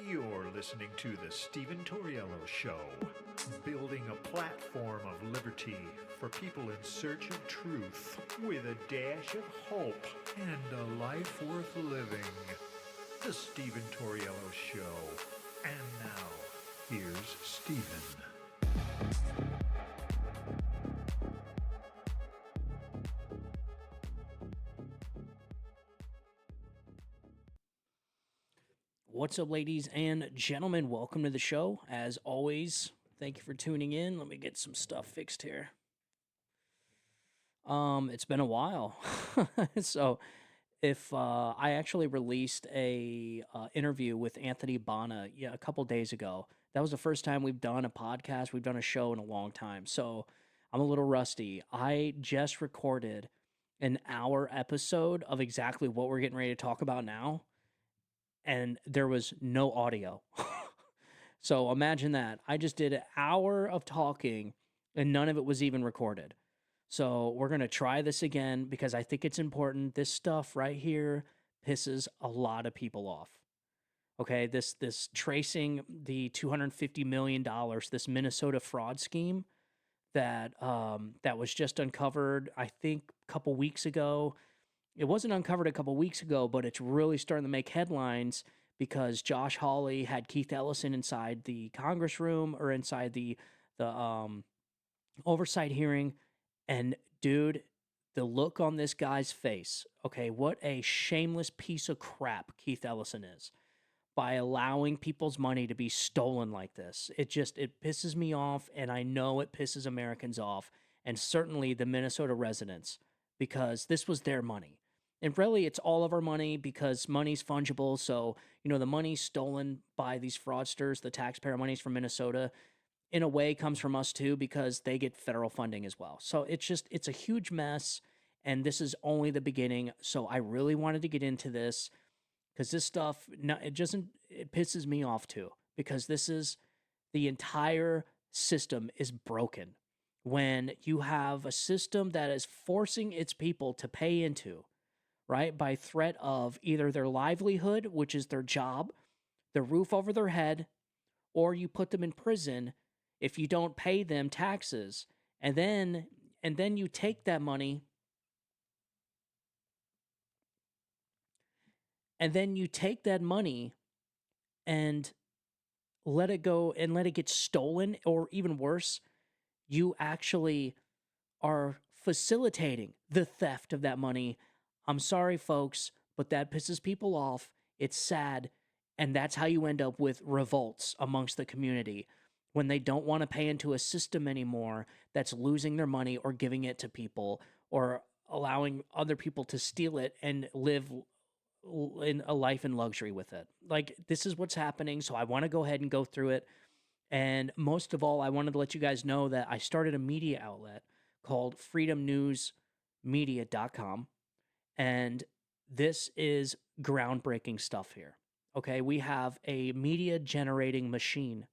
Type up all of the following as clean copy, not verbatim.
You're listening to the Steven Tauriello Show, building a platform of liberty for people in search of truth with a dash of hope and a life worth living. The Steven Tauriello Show. And now, here's Steven. What's up, ladies and gentlemen? Welcome to the show. As always, thank you for tuning in. Let me get some stuff fixed here. It's been a while. So if I actually released a interview with Anthony Bana a couple days ago. That was the first time we've done a podcast. We've done a show in a long time. So I'm a little rusty. I just recorded an hour episode of exactly what we're getting ready to talk about now, and there was no audio. So imagine that. I just did an hour of talking and none of it was even recorded. So we're going to try this again because I think it's important. This stuff right here pisses a lot of people off. Okay, this tracing the $250 million, this Minnesota fraud scheme that was just uncovered, I think, a couple weeks ago. It wasn't uncovered a couple weeks ago, but it's really starting to make headlines because Josh Hawley had Keith Ellison inside the Congress room or inside the oversight hearing. And dude, the look on this guy's face, okay, what a shameless piece of crap Keith Ellison is by allowing people's money to be stolen like this. It pisses me off, and I know it pisses Americans off, and certainly the Minnesota residents, because this was their money. And really, it's all of our money because money's fungible. So, the money stolen by these fraudsters, the taxpayer monies from Minnesota, in a way comes from us too because they get federal funding as well. So it's a huge mess, and this is only the beginning. So I really wanted to get into this because this stuff, it pisses me off too, because the entire system is broken. When you have a system that is forcing its people to pay into, right, by threat of either their livelihood, which is their job, the roof over their head, or you put them in prison if you don't pay them taxes, and then you take that money and let it go and let it get stolen, or even worse, you actually are facilitating the theft of that money. I'm sorry, folks, but that pisses people off. It's sad. And that's how you end up with revolts amongst the community when they don't want to pay into a system anymore that's losing their money or giving it to people or allowing other people to steal it and live in a life in luxury with it. Like, this is what's happening. So I want to go ahead and go through it. And most of all, I wanted to let you guys know that I started a media outlet called freedomnewsmedia.com. And this is groundbreaking stuff here. Okay, we have a media generating machine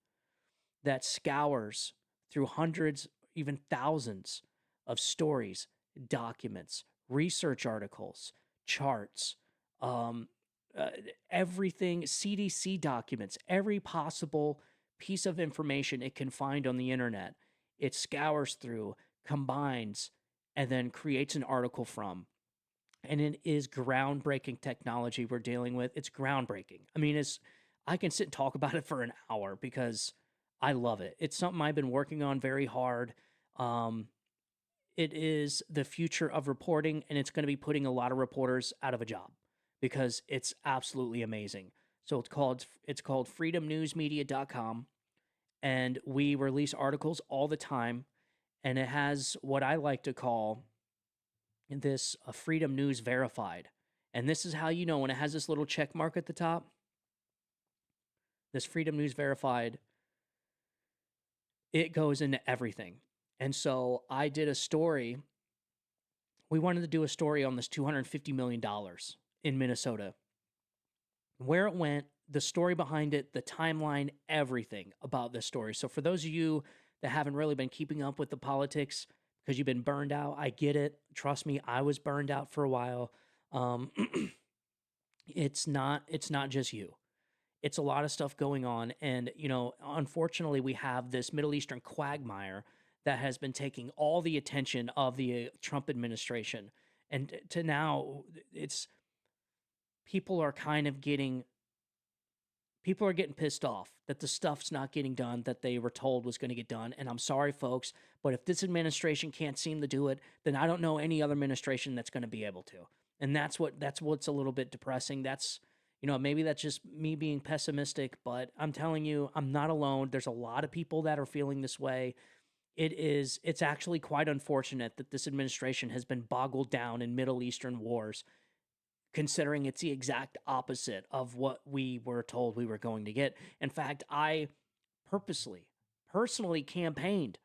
that scours through hundreds, even thousands of stories, documents, research articles, charts, everything, CDC documents, every possible piece of information it can find on the internet. It scours through, combines, and then creates an article from. And it is groundbreaking technology we're dealing with. It's groundbreaking. I mean, I can sit and talk about it for an hour because I love it. It's something I've been working on very hard. It is the future of reporting, and it's going to be putting a lot of reporters out of a job because it's absolutely amazing. So it's called freedomnewsmedia.com, and we release articles all the time, and it has what I like to call this Freedom News Verified. And this is how you know when it has this little check mark at the top. This Freedom News Verified, it goes into everything. And so I did a story. We wanted to do a story on this $250 million in Minnesota. Where it went, the story behind it, the timeline, everything about this story. So for those of you that haven't really been keeping up with the politics because you've been burned out, I get it. Trust me, I was burned out for a while. It's not just you. It's a lot of stuff going on. And, unfortunately, we have this Middle Eastern quagmire that has been taking all the attention of the Trump administration. And to now, it's people are kind of getting people are getting pissed off that the stuff's not getting done that they were told was going to get done. And I'm sorry, folks, but if this administration can't seem to do it, then I don't know any other administration that's going to be able to. And that's what's a little bit depressing. That's maybe that's just me being pessimistic, but I'm telling you, I'm not alone. There's a lot of people that are feeling this way. It's actually quite unfortunate that this administration has been boggled down in Middle Eastern wars, considering it's the exact opposite of what we were told we were going to get. In fact, I personally campaigned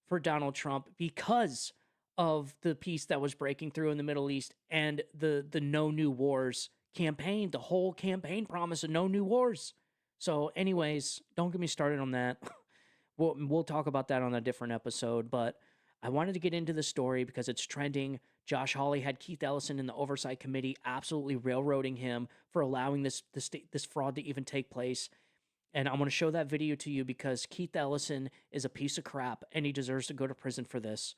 for Donald Trump because of the peace that was breaking through in the Middle East and the no new wars campaign, the whole campaign promise of no new wars. So anyways, don't get me started on that. We'll talk about that on a different episode, but I wanted to get into the story because it's trending. Josh Hawley had Keith Ellison in the oversight committee absolutely railroading him for allowing this fraud to even take place. And I'm going to show that video to you because Keith Ellison is a piece of crap and he deserves to go to prison for this.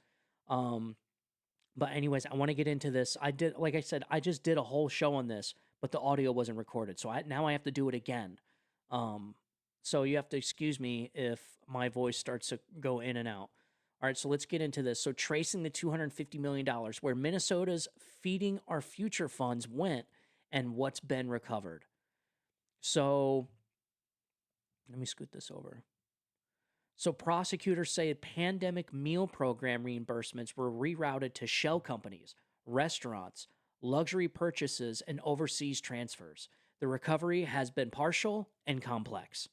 But anyways, I want to get into this. Like I said, I just did a whole show on this, but the audio wasn't recorded. So now I have to do it again. So you have to excuse me if my voice starts to go in and out. All right, so let's get into this. So tracing the $250 million, where Minnesota's Feeding Our Future funds went and what's been recovered. So let me scoot this over. So prosecutors say pandemic meal program reimbursements were rerouted to shell companies, restaurants, luxury purchases, and overseas transfers. The recovery has been partial and complex.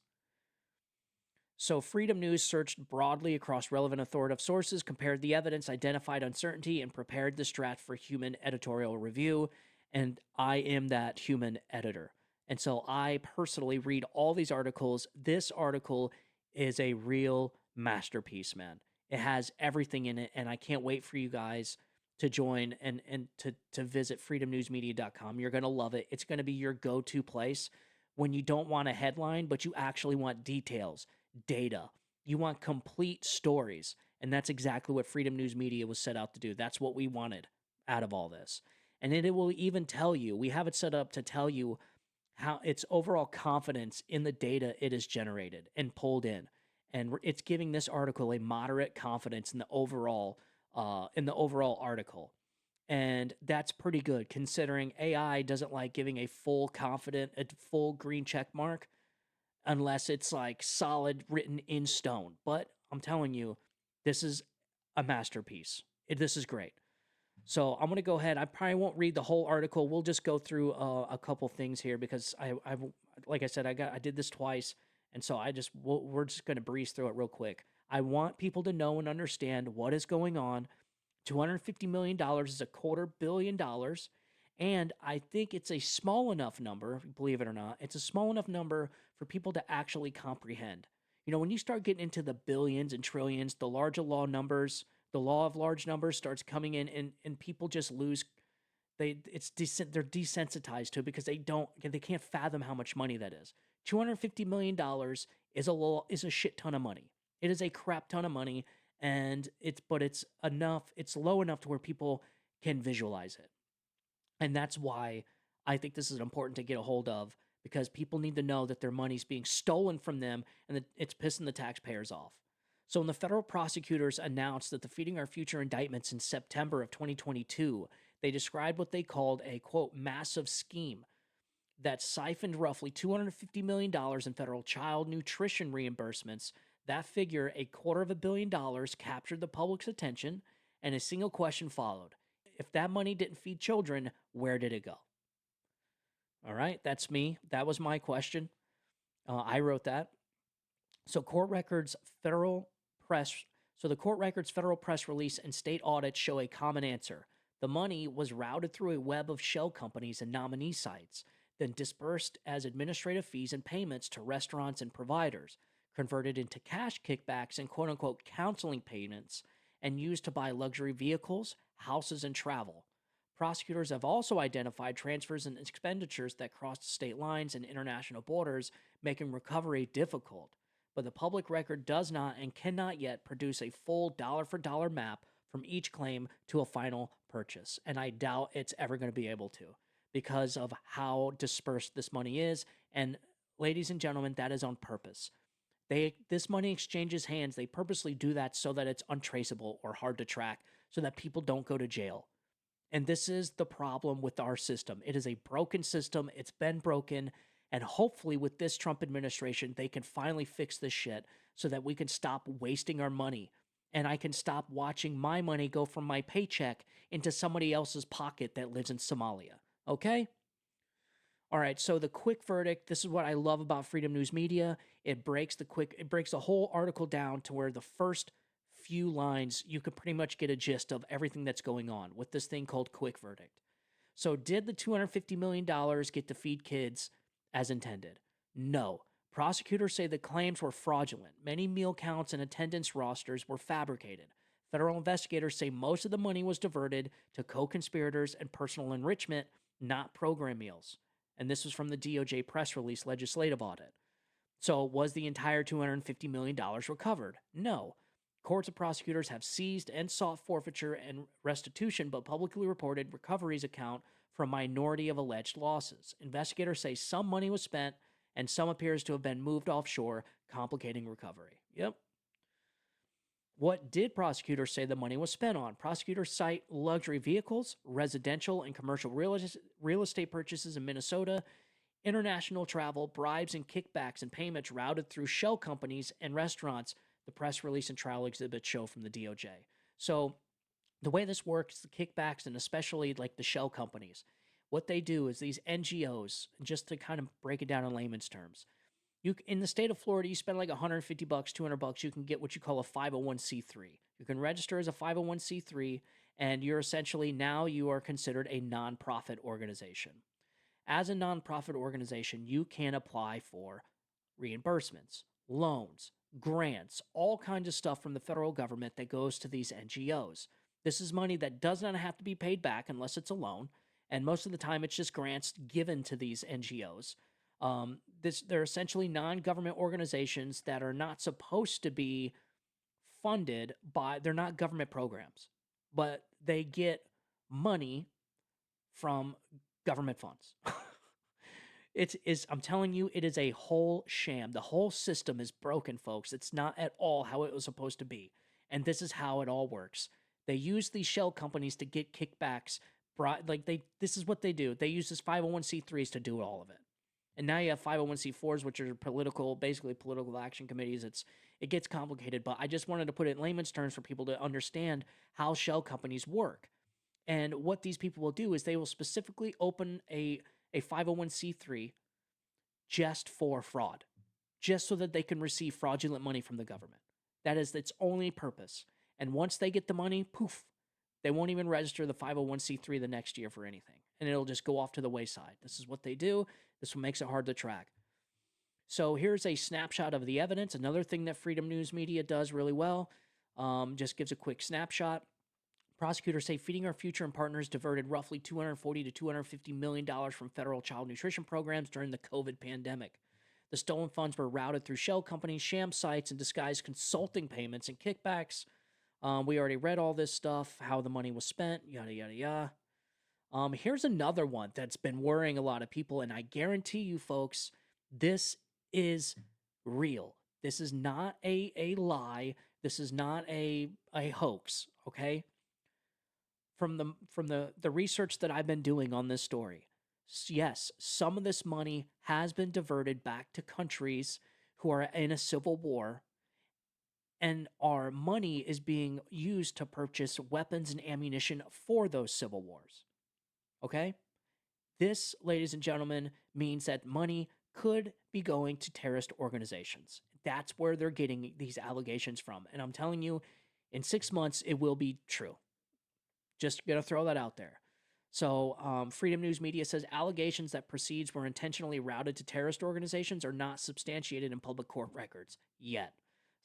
So Freedom News searched broadly across relevant authoritative sources, compared the evidence, identified uncertainty, and prepared the draft for human editorial review. And I am that human editor. And so I personally read all these articles. This article is a real masterpiece, man. It has everything in it, and I can't wait for you guys to join and to visit freedomnewsmedia.com. You're going to love it. It's going to be your go-to place when you don't want a headline, but you actually want details, data. You want complete stories, and that's exactly what Freedom News Media was set out to do. That's what we wanted out of all this. And it will even tell you, we have it set up to tell you how its overall confidence in the data it has generated and pulled in. And it's giving this article a moderate confidence in the overall article. And that's pretty good considering AI doesn't like giving a full green check mark unless it's like solid written in stone. But I'm telling you, this is a masterpiece. This is great. So I'm going to go ahead. I probably won't read the whole article. We'll just go through a couple things here because like I said, I did this twice. And so we're just going to breeze through it real quick. I want people to know and understand what is going on. $250 million is $250 million. And I think it's a small enough number, believe it or not, it's a small enough number for people to actually comprehend. When you start getting into the billions and trillions, the law of large numbers starts coming in and people just lose. They're desensitized to it because they can't fathom how much money that is. $250 million is a shit ton of money. It is a crap ton of money, and it's low enough to where people can visualize it. And that's why I think this is important to get a hold of, because people need to know that their money's being stolen from them and that it's pissing the taxpayers off. So when the federal prosecutors announced that the Feeding Our Future indictments in September of 2022, they described what they called a, quote, massive scheme that siphoned roughly $250 million in federal child nutrition reimbursements. That figure, $250 million, captured the public's attention, and a single question followed. If that money didn't feed children, where did it go? All right, that's me. That was my question. I wrote that. So the court records, federal press release, and state audits show a common answer. The money was routed through a web of shell companies and nominee sites, then dispersed as administrative fees and payments to restaurants and providers, converted into cash kickbacks and quote-unquote counseling payments, and used to buy luxury vehicles, houses, and travel. Prosecutors have also identified transfers and expenditures that crossed state lines and international borders, making recovery difficult. But the public record does not and cannot yet produce a full dollar for dollar map from each claim to a final purchase. And I doubt it's ever going to be able to because of how dispersed this money is. And ladies and gentlemen, that is on purpose. This money exchanges hands. They purposely do that so that it's untraceable or hard to track, so that people don't go to jail. And this is the problem with our system. It is a broken system. It's been broken. And hopefully with this Trump administration, they can finally fix this shit so that we can stop wasting our money. And I can stop watching my money go from my paycheck into somebody else's pocket that lives in Somalia. Okay? All right, so the quick verdict, this is what I love about Freedom News Media. It breaks the whole article down to where the first few lines, you could pretty much get a gist of everything that's going on with this thing called quick verdict. So did the $250 million get to feed kids as intended? No. Prosecutors say the claims were fraudulent. Many meal counts and attendance rosters were fabricated. Federal investigators say most of the money was diverted to co-conspirators and personal enrichment, not program meals. And this was from the DOJ press release legislative audit. So was the entire $250 million recovered? No. Courts of prosecutors have seized and sought forfeiture and restitution, but publicly reported recoveries account for a minority of alleged losses. Investigators say some money was spent and some appears to have been moved offshore, complicating recovery. Yep. What did prosecutors say the money was spent on? Prosecutors cite luxury vehicles, residential and commercial real estate purchases in Minnesota, international travel, bribes and kickbacks and payments routed through shell companies and restaurants, the press release and trial exhibit show from the DOJ. So the way this works, the kickbacks and especially like the shell companies, what they do is these NGOs, just to kind of break it down in layman's terms, in the state of Florida, you spend like $150, $200, you can get what you call a 501c3. You can register as a 501c3, and you're essentially now you are considered a nonprofit organization. As a nonprofit organization, you can apply for reimbursements, loans, grants, all kinds of stuff from the federal government that goes to these NGOs. This is money that does not have to be paid back unless it's a loan, and most of the time it's just grants given to these NGOs. They're essentially non-government organizations that are not supposed to be funded by, they're not government programs, but they get money from government funds. I'm telling you, it is a whole sham. The whole system is broken, folks. It's not at all how it was supposed to be. And this is how it all works. They use these shell companies to get kickbacks. This is what they do. They use this 501c3s to do all of it. And now you have 501c4s, which are basically political action committees. It gets complicated, but I just wanted to put it in layman's terms for people to understand how shell companies work. And what these people will do is they will specifically open a 501c3 just for fraud, just so that they can receive fraudulent money from the government. That is its only purpose. And once they get the money, poof, they won't even register the 501c3 the next year for anything. And it'll just go off to the wayside. This is what they do. This what makes it hard to track. So here's a snapshot of the evidence. Another thing that Freedom News Media does really well, just gives a quick snapshot. Prosecutors say Feeding Our Future and partners diverted roughly $240 to $250 million from federal child nutrition programs during the COVID pandemic. The stolen funds were routed through shell companies, sham sites, and disguised consulting payments and kickbacks. We already read all this stuff, how the money was spent, yada, yada, yada. Here's another one that's been worrying a lot of people, and I guarantee you, folks, this is real. This is not a lie. This is not a hoax, okay? From the research that I've been doing on this story, yes, some of this money has been diverted back to countries who are in a civil war, and our money is being used to purchase weapons and ammunition for those civil wars. Okay? This, ladies and gentlemen, means that money could be going to terrorist organizations. That's where they're getting these allegations from. And I'm telling you, in 6 months, it will be true. Just going to throw that out there. So Freedom News Media says allegations that proceeds were intentionally routed to terrorist organizations are not substantiated in public court records yet.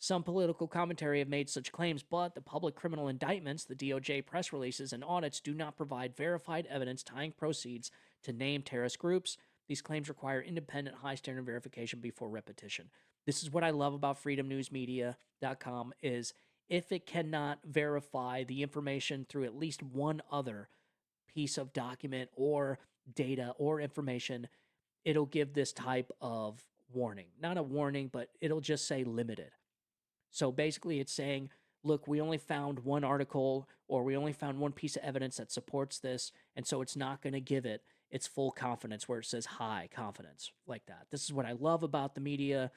Some political commentary have made such claims, but the public criminal indictments, the DOJ press releases, and audits do not provide verified evidence tying proceeds to named terrorist groups. These claims require independent, high-standard verification before repetition. This is what I love about freedomnewsmedia.com is if it cannot verify the information through at least one other piece of document or data or information, it'll give this type of warning. Not a warning, but it'll just say limited. So basically, it's saying, look, we only found one article or we only found one piece of evidence that supports this. And so it's not going to give it its full confidence where it says high confidence like that. This is what I love about the media.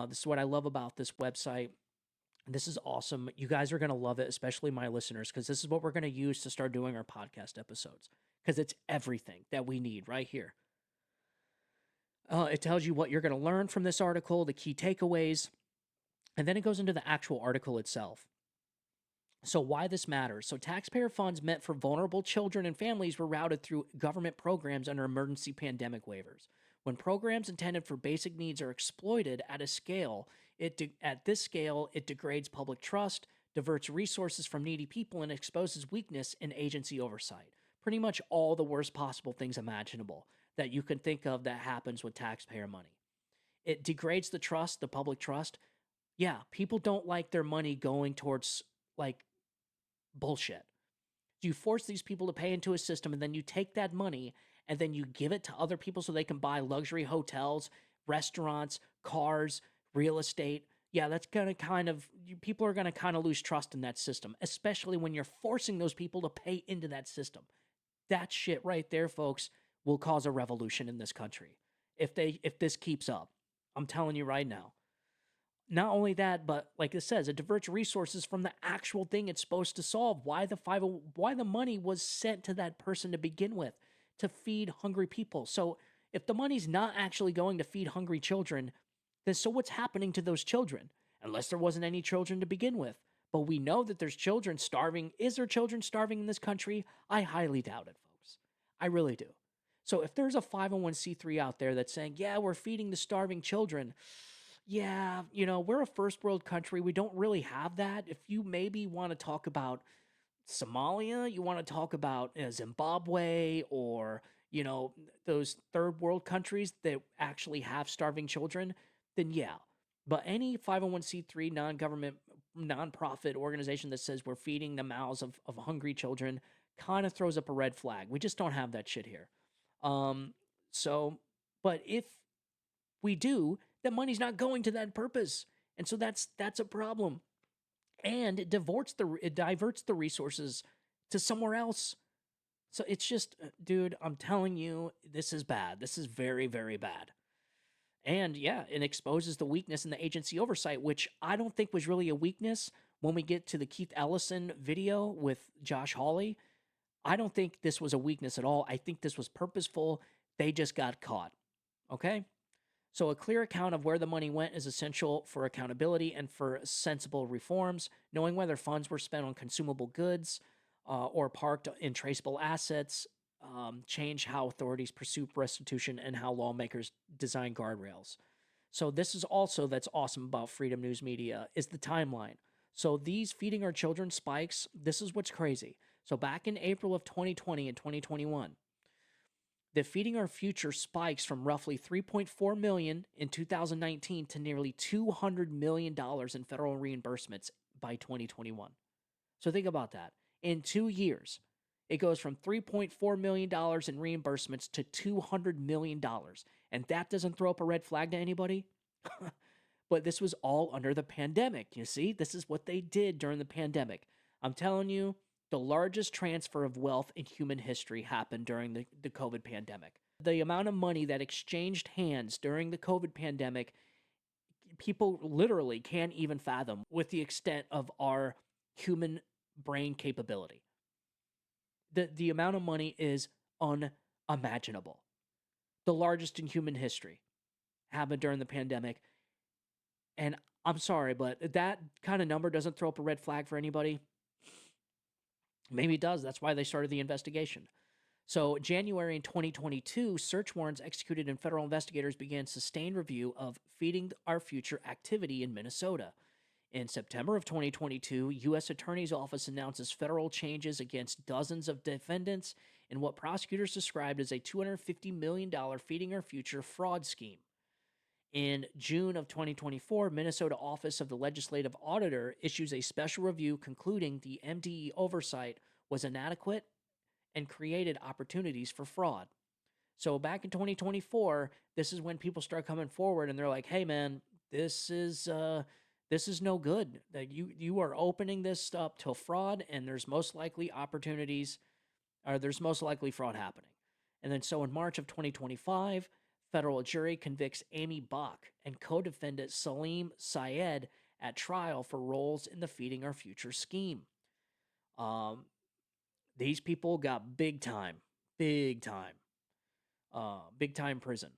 This is what I love about this website. This is awesome. You guys are going to love it, especially my listeners, because this is what we're going to use to start doing our podcast episodes because it's everything that we need right here. It tells you what you're going to learn from this article, the key takeaways. And then it goes into the actual article itself. So why this matters. So taxpayer funds meant for vulnerable children and families were routed through government programs under emergency pandemic waivers. When programs intended for basic needs are exploited at a scale, at this scale, it degrades public trust, diverts resources from needy people, and exposes weakness in agency oversight. Pretty much all the worst possible things imaginable that you can think of that happens with taxpayer money. It degrades the trust, the public trust. Yeah, people don't like their money going towards, like, bullshit. You force these people to pay into a system, and then you take that money, and then you give it to other people so they can buy luxury hotels, restaurants, cars, real estate. Yeah, that's going to people are going to kind of lose trust in that system, especially when you're forcing those people to pay into that system. That shit right there, folks, will cause a revolution in this country if this keeps up. I'm telling you right now. Not only that, but like it says, it diverts resources from the actual thing it's supposed to solve. Why the money was sent to that person to begin with, to feed hungry people. So if the money's not actually going to feed hungry children, then so what's happening to those children? Unless there wasn't any children to begin with. But we know that there's children starving. Is there children starving in this country? I highly doubt it, folks. I really do. So if there's a 501c3 out there that's saying, yeah, we're feeding the starving children, yeah, we're a first world country. We don't really have that. If you maybe want to talk about Somalia, you want to talk about Zimbabwe or, those third world countries that actually have starving children, then yeah. But any 501c3 non-government, non-profit organization that says we're feeding the mouths of hungry children kind of throws up a red flag. We just don't have that shit here. But if we do, that money's not going to that purpose. And so that's a problem. And it diverts the resources to somewhere else. So it's just, dude, I'm telling you, this is bad. This is very, very bad. And yeah, it exposes the weakness in the agency oversight, which I don't think was really a weakness when we get to the Keith Ellison video with Josh Hawley. I don't think this was a weakness at all. I think this was purposeful. They just got caught. Okay? So a clear account of where the money went is essential for accountability and for sensible reforms. Knowing whether funds were spent on consumable goods or parked in traceable assets change how authorities pursue restitution and how lawmakers design guardrails. So this is also that's awesome about Freedom News Media is the timeline. So these feeding our children spikes, this is what's crazy. So back in April of 2020 and 2021, the feeding our future spikes from roughly $3.4 million in 2019 to nearly $200 million in federal reimbursements by 2021. So think about that. In 2 years, it goes from $3.4 million in reimbursements to $200 million. And that doesn't throw up a red flag to anybody? But this was all under the pandemic. You see, this is what they did during the pandemic. I'm telling you, the largest transfer of wealth in human history happened during the COVID pandemic. The amount of money that exchanged hands during the COVID pandemic, people literally can't even fathom with the extent of our human brain capability. The amount of money is unimaginable. The largest in human history happened during the pandemic. And I'm sorry, but that kind of number doesn't throw up a red flag for anybody. Maybe it does. That's why they started the investigation. So January in 2022, search warrants executed and federal investigators began sustained review of feeding our future activity in Minnesota. In September of 2022, U.S. Attorney's Office announces federal changes against dozens of defendants in what prosecutors described as a $250 million Feeding Our Future fraud scheme. In June of 2024, Minnesota Office of the Legislative Auditor issues a special review concluding the MDE oversight was inadequate and created opportunities for fraud. So back in 2024, this is when people start coming forward and they're like, "Hey, man, this is no good. That you are opening this up to fraud, and there's most likely opportunities, or there's most likely fraud happening." And then so in March of 2025, federal jury convicts Amy Bach and co-defendant Salim Syed at trial for roles in the Feeding Our Future scheme. These people got big time prison.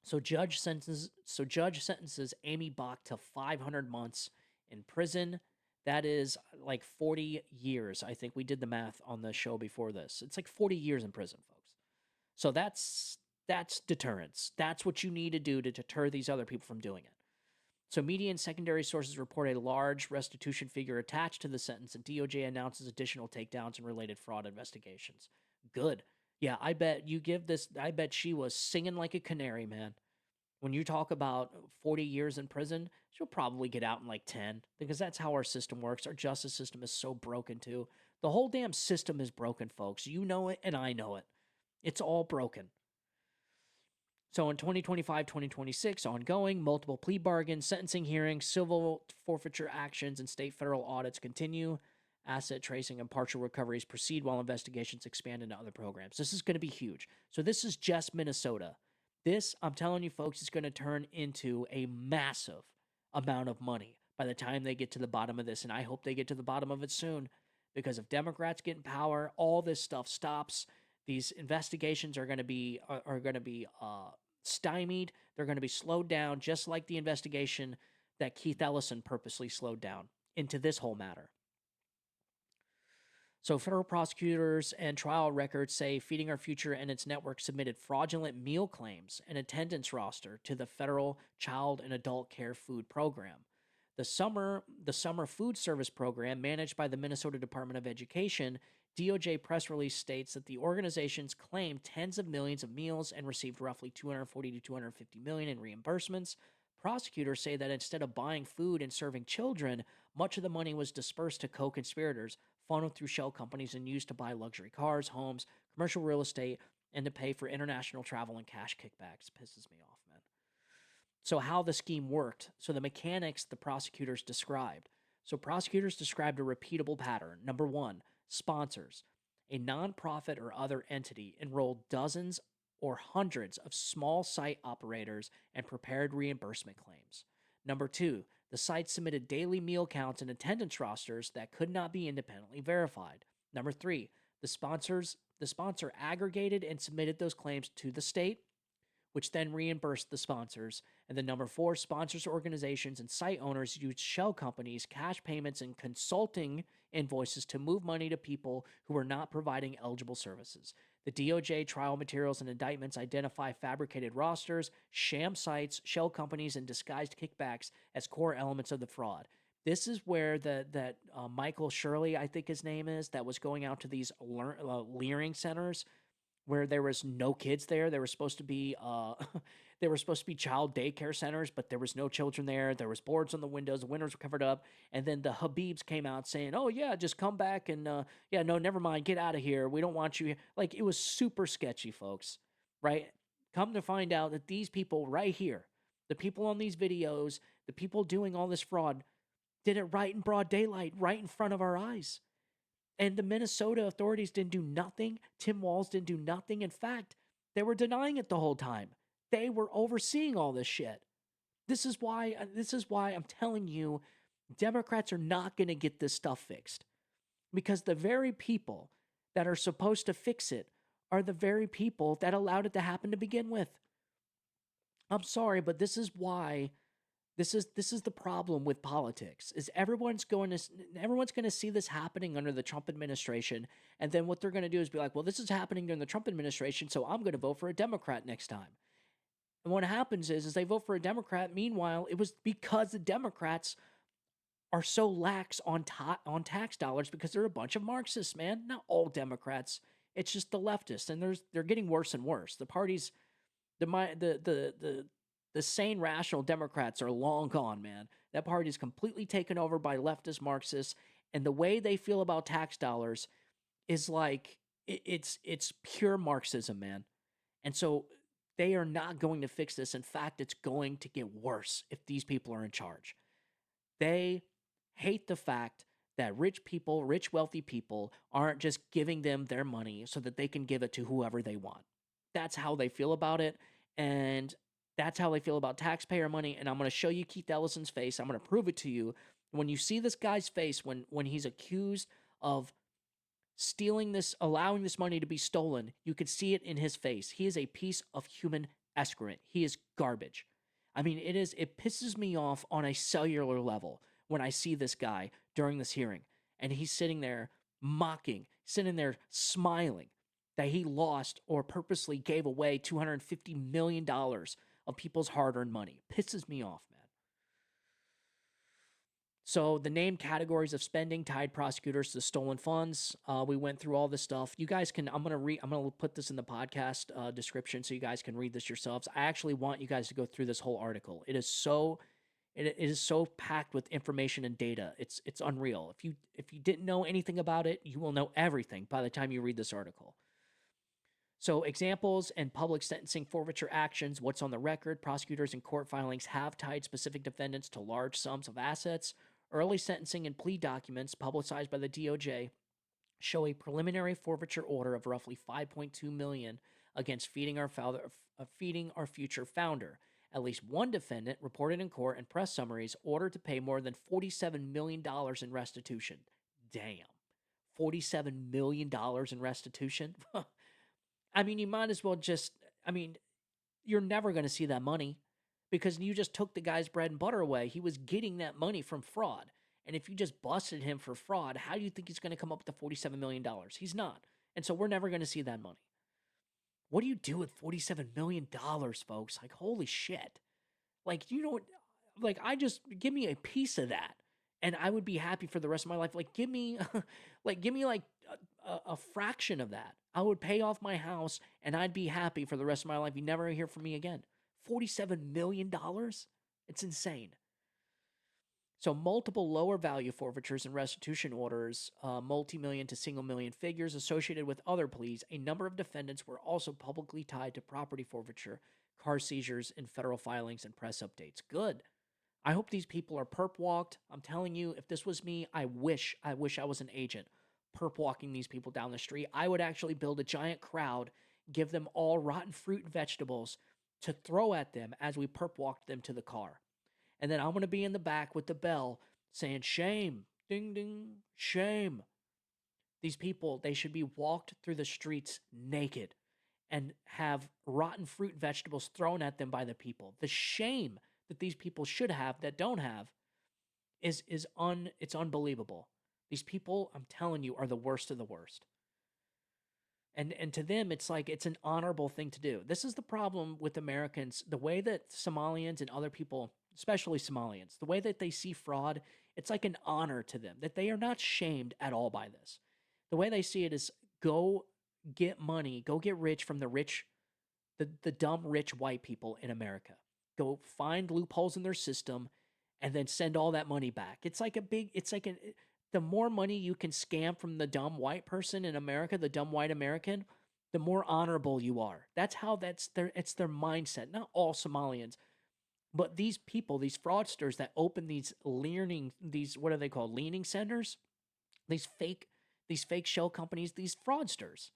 So judge sentences Amy Bach to 500 months in prison. That is like 40 years. I think we did the math on the show before this. It's like 40 years in prison, folks. So that's deterrence. That's what you need to do to deter these other people from doing it. So media and secondary sources report a large restitution figure attached to the sentence, and DOJ announces additional takedowns and related fraud investigations. Good. Yeah, I bet she was singing like a canary, man. When you talk about 40 years in prison, she'll probably get out in like 10, because that's how our system works. Our justice system is so broken, too. The whole damn system is broken, folks. You know it, and I know it. It's all broken. So in 2025, 2026, ongoing, multiple plea bargains, sentencing hearings, civil forfeiture actions, and state federal audits continue. Asset tracing and partial recoveries proceed while investigations expand into other programs. This is going to be huge. So this is just Minnesota. This, I'm telling you folks, is going to turn into a massive amount of money by the time they get to the bottom of this. And I hope they get to the bottom of it soon, because if Democrats get in power, all this stuff stops. These investigations are going to be stymied. They're going to be slowed down, just like the investigation that Keith Ellison purposely slowed down into this whole matter. So federal prosecutors and trial records say Feeding Our Future and its network submitted fraudulent meal claims and attendance roster to the federal Child and Adult Care Food Program. The summer food service program, managed by the Minnesota Department of Education, DOJ press release states that the organizations claimed tens of millions of meals and received roughly $240 to $250 million in reimbursements. Prosecutors say that instead of buying food and serving children, much of the money was dispersed to co-conspirators, funneled through shell companies, and used to buy luxury cars, homes, commercial real estate, and to pay for international travel and cash kickbacks. Pisses me off, man. So how the scheme worked. So the mechanics the prosecutors described. So prosecutors described a repeatable pattern. Number one, sponsors. A nonprofit or other entity enrolled dozens or hundreds of small site operators and prepared reimbursement claims. Number two, the site submitted daily meal counts and attendance rosters that could not be independently verified. Number three, the sponsor aggregated and submitted those claims to the state, which then reimbursed the sponsors. And then number four, sponsors, organizations, and site owners used shell companies, cash payments, and consulting invoices to move money to people who were not providing eligible services. The DOJ trial materials and indictments identify fabricated rosters, sham sites, shell companies, and disguised kickbacks as core elements of the fraud. This is where that Michael Shirley, I think his name is, that was going out to these leering centers where there was no kids there. They were supposed to be child daycare centers, but there was no children there. There was boards on the windows. The windows were covered up. And then the Habibs came out saying, "Oh yeah, just come back and no, never mind. Get out of here. We don't want you here." Like, it was super sketchy, folks, right? Come to find out that these people right here, the people on these videos, the people doing all this fraud, did it right in broad daylight, right in front of our eyes. And the Minnesota authorities didn't do nothing. Tim Walz didn't do nothing. In fact, they were denying it the whole time. They were overseeing all this shit. This is why I'm telling you, Democrats are not going to get this stuff fixed. Because the very people that are supposed to fix it are the very people that allowed it to happen to begin with. I'm sorry, but this is why this is the problem with politics. Is everyone's going to see this happening under the Trump administration, and then what they're going to do is be like, "Well, this is happening during the Trump administration, so I'm going to vote for a Democrat next time." And what happens is they vote for a Democrat. Meanwhile, it was because the Democrats are so lax on tax dollars because they're a bunch of Marxists, man. Not all Democrats. It's just the leftists, and they're getting worse and worse. The parties, the sane, rational Democrats are long gone, man. That party is completely taken over by leftist Marxists, and the way they feel about tax dollars is like it's pure Marxism, man. And so they are not going to fix this. In fact, it's going to get worse if these people are in charge. They hate the fact that rich people, rich, wealthy people, aren't just giving them their money so that they can give it to whoever they want. That's how they feel about it. And that's how they feel about taxpayer money. And I'm going to show you Keith Ellison's face. I'm going to prove it to you. When you see this guy's face, when he's accused of stealing this, allowing this money to be stolen, you could see it in his face. He is a piece of human excrement. He is garbage. I mean, it pisses me off on a cellular level when I see this guy during this hearing and he's sitting there mocking, sitting there smiling that he lost or purposely gave away $250 million of people's hard-earned money. Pisses me off, man. So the named categories of spending tied prosecutors to stolen funds. We went through all this stuff. You guys can. I'm gonna put this in the podcast description so you guys can read this yourselves. I actually want you guys to go through this whole article. It is so packed with information and data. It's unreal. If you didn't know anything about it, you will know everything by the time you read this article. So examples and public sentencing forfeiture actions. What's on the record? Prosecutors in court filings have tied specific defendants to large sums of assets. Early sentencing and plea documents publicized by the DOJ show a preliminary forfeiture order of roughly $5.2 million against feeding our future founder. At least one defendant reported in court and press summaries ordered to pay more than $47 million in restitution. Damn. $47 million in restitution? I mean, you might as well just, you're never going to see that money because you just took the guy's bread and butter away. He was getting that money from fraud. And if you just busted him for fraud, how do you think he's going to come up with the $47 million? He's not. And so we're never going to see that money. What do you do with $47 million, folks? Like, holy shit. Like, you know, like, give me a piece of that and I would be happy for the rest of my life. Like, give me a fraction of that. I would pay off my house and I'd be happy for the rest of my life. You never hear from me again. $47 million? It's insane. So multiple lower value forfeitures and restitution orders, multi-million to single million figures associated with other pleas. A number of defendants were also publicly tied to property forfeiture, car seizures, and federal filings and press updates. Good. I hope these people are perp walked. I'm telling you, if this was me, I wish I was an agent perp walking these people down the street. I would actually build a giant crowd, give them all rotten fruit and vegetables to throw at them as we perp walked them to the car. And then I'm going to be in the back with the bell saying, shame, ding, ding, shame. These people, they should be walked through the streets naked and have rotten fruit and vegetables thrown at them by the people. The shame that these people should have that don't have it's unbelievable. These people, I'm telling you, are the worst of the worst. And to them, it's like it's an honorable thing to do. This is the problem with Americans. The way that Somalians and other people, especially Somalians, the way that they see fraud, it's like an honor to them, that they are not shamed at all by this. The way they see it is go get money, go get rich from the dumb rich white people in America. Go find loopholes in their system and then send all that money back. The more money you can scam from the dumb white person in America, the dumb white American, the more honorable you are. It's their mindset. Not all Somalians, but these people, these fraudsters that open these what are they called? Leaning centers? These fake shell companies, these fraudsters.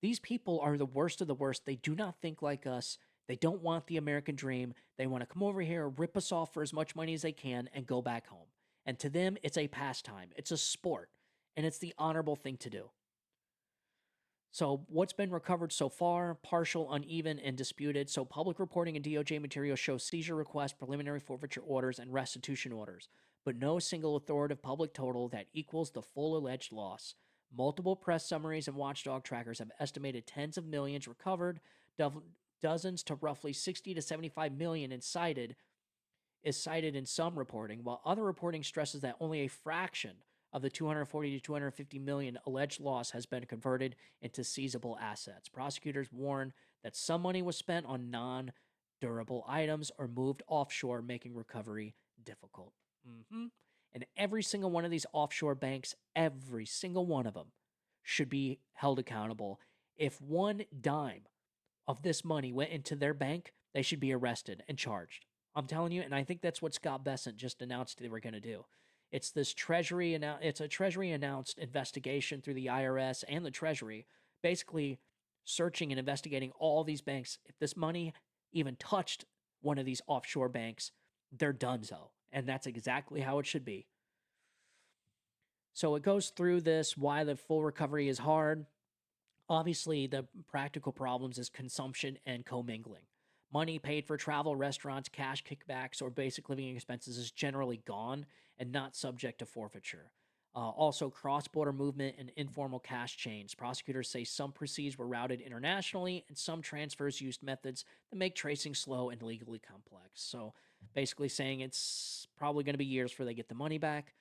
These people are the worst of the worst. They do not think like us. They don't want the American dream. They want to come over here, rip us off for as much money as they can, and go back home. And to them, it's a pastime. It's a sport. And it's the honorable thing to do. So what's been recovered so far? Partial, uneven, and disputed. So public reporting and DOJ material show seizure requests, preliminary forfeiture orders, and restitution orders, but no single authoritative public total that equals the full alleged loss. Multiple press summaries and watchdog trackers have estimated tens of millions recovered, dozens to roughly 60 to 75 million incited is cited in some reporting, while other reporting stresses that only a fraction of the 240 to 250 million alleged loss has been converted into seizable assets. Prosecutors warn that some money was spent on non-durable items or moved offshore, making recovery difficult. And every single one of these offshore banks, every single one of them, should be held accountable. If one dime of this money went into their bank, they should be arrested and charged. I'm telling you, and I think that's what Scott Bessent just announced they were going to do. It's this it's a Treasury announced investigation through the IRS and the Treasury, basically searching and investigating all these banks. If this money even touched one of these offshore banks, they're donezo. And that's exactly how it should be. So it goes through this, why the full recovery is hard. Obviously, the practical problems is consumption and commingling. Money paid for travel, restaurants, cash kickbacks, or basic living expenses is generally gone and not subject to forfeiture. Also, cross-border movement and informal cash chains. Prosecutors say some proceeds were routed internationally and some transfers used methods that make tracing slow and legally complex. So basically saying it's probably going to be years before they get the money back.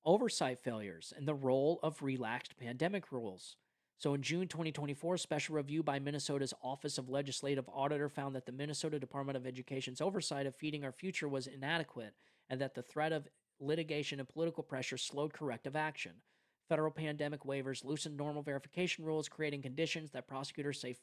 Oversight failures and the role of relaxed pandemic rules. So in June 2024, a special review by Minnesota's Office of Legislative Auditor found that the Minnesota Department of Education's oversight of feeding our future was inadequate and that the threat of litigation and political pressure slowed corrective action. Federal pandemic waivers loosened normal verification rules, creating conditions that prosecutors say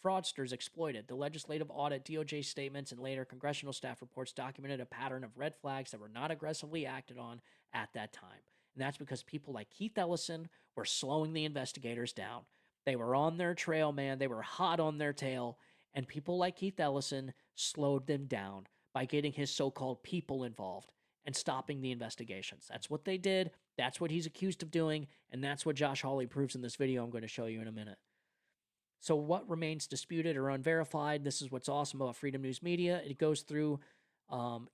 fraudsters exploited. The legislative audit, DOJ statements, and later congressional staff reports documented a pattern of red flags that were not aggressively acted on at that time. And that's because people like Keith Ellison were slowing the investigators down. They were on their trail, man. They were hot on their tail. And people like Keith Ellison slowed them down by getting his so-called people involved and stopping the investigations. That's what they did. That's what he's accused of doing. And that's what Josh Hawley proves in this video I'm going to show you in a minute. So what remains disputed or unverified? This is what's awesome about Freedom News Media. It goes through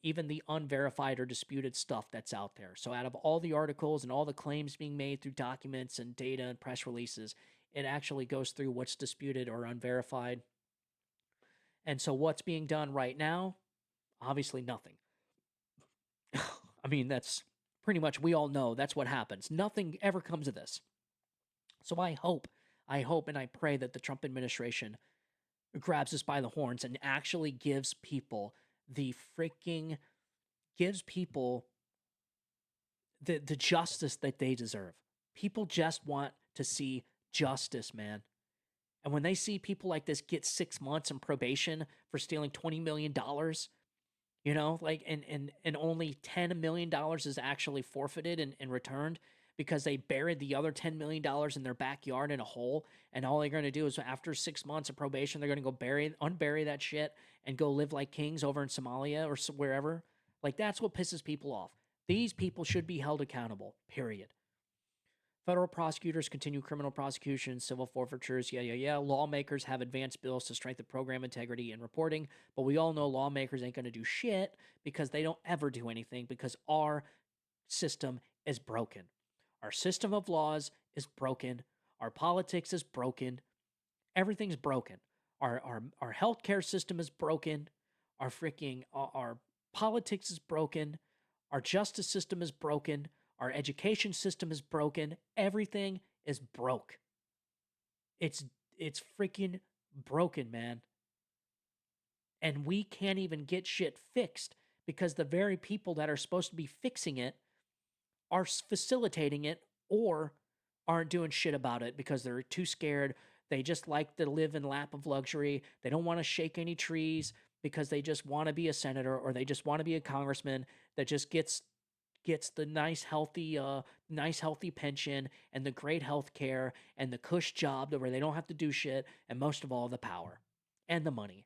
even the unverified or disputed stuff that's out there. So out of all the articles and all the claims being made through documents and data and press releases, it actually goes through what's disputed or unverified. And so what's being done right now? Obviously nothing. I mean, that's pretty much, we all know that's what happens. Nothing ever comes of this. So I hope and I pray that the Trump administration grabs us by the horns and actually gives people the justice that they deserve. People just want to see justice, man. And when they see people like this get 6 months in probation for stealing $20 million, you know, like, and only $10 million is actually forfeited and returned because they buried the other $10 million in their backyard in a hole. And all they're going to do is after 6 months of probation, they're going to go unbury that shit and go live like kings over in Somalia or wherever. Like, that's what pisses people off. These people should be held accountable, period. Federal prosecutors continue criminal prosecutions, civil forfeitures, Lawmakers have advanced bills to strengthen program integrity and reporting, but we all know lawmakers ain't going to do shit because they don't ever do anything because our system is broken. Our system of laws is broken. Our politics is broken. Everything's broken. Our healthcare system is broken. Our politics is broken. Our justice system is broken. Our education system is broken. Everything is broke. It's freaking broken, man. And we can't even get shit fixed because the very people that are supposed to be fixing it are facilitating it or aren't doing shit about it because they're too scared. They just like to live in lap of luxury. They don't want to shake any trees because they just want to be a senator or they just want to be a congressman that just gets the nice healthy pension and the great health care and the cush job where they don't have to do shit, and most of all, the power and the money.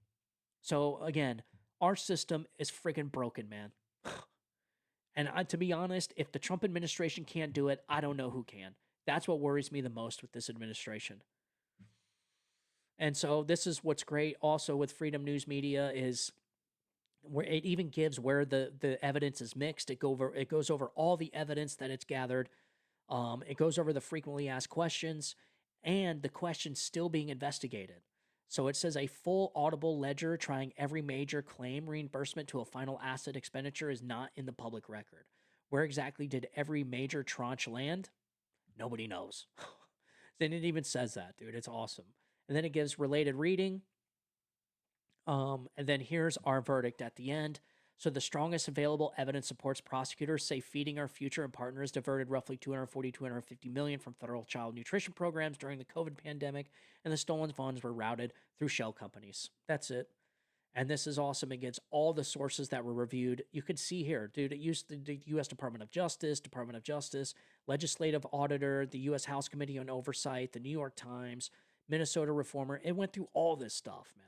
So again, our system is freaking broken, man. And to be honest, if the Trump administration can't do it, I don't know who can. That's what worries me the most with this administration. And so this is what's great also with Freedom News Media is where it even gives where the evidence is mixed. It goes over all the evidence that it's gathered. It goes over the frequently asked questions and the questions still being investigated. So it says a full audible ledger trying every major claim reimbursement to a final asset expenditure is not in the public record. Where exactly did every major tranche land? Nobody knows. Then it even says that, dude. It's awesome. And then it gives related reading. And then here's our verdict at the end. So the strongest available evidence supports prosecutors say feeding our future and partners diverted roughly 250 million from federal child nutrition programs during the COVID pandemic, and the stolen funds were routed through shell companies. That's it. And this is awesome. It gets all the sources that were reviewed. You could see here, dude, it used the U.S. Department of Justice, Legislative Auditor, the U.S. House Committee on Oversight, the New York Times, Minnesota Reformer. It went through all this stuff, man.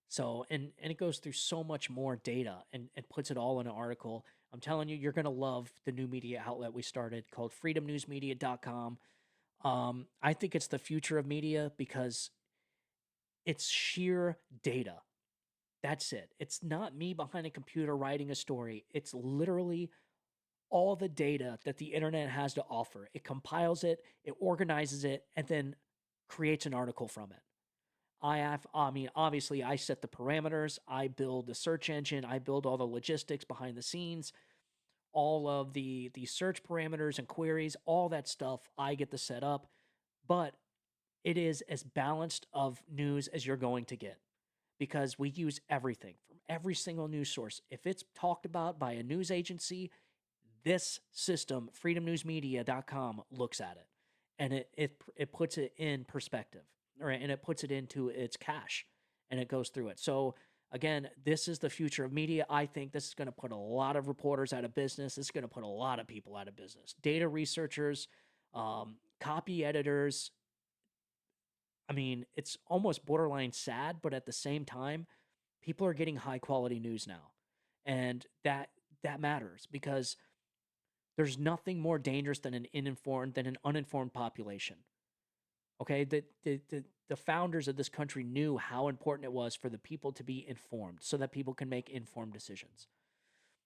So, and it goes through so much more data and puts it all in an article. I'm telling you, you're going to love the new media outlet we started called freedomnewsmedia.com. I think it's the future of media because it's sheer data. That's it. It's not me behind a computer writing a story. It's literally all the data that the internet has to offer. It compiles it, it organizes it, and then creates an article from it. Obviously, I set the parameters. I build the search engine. I build all the logistics behind the scenes, all of the search parameters and queries, all that stuff. I get to set up, but it is as balanced of news as you're going to get because we use everything from every single news source. If it's talked about by a news agency, this system, freedomnewsmedia.com, looks at it and it puts it in perspective. Right, and it puts it into its cache, and it goes through it. So, again, this is the future of media. I think this is going to put a lot of reporters out of business. This is going to put a lot of people out of business. Data researchers, copy editors. I mean, it's almost borderline sad, but at the same time, people are getting high-quality news now. And that matters because there's nothing more dangerous than an uninformed population. Okay, the founders of this country knew how important it was for the people to be informed so that people can make informed decisions.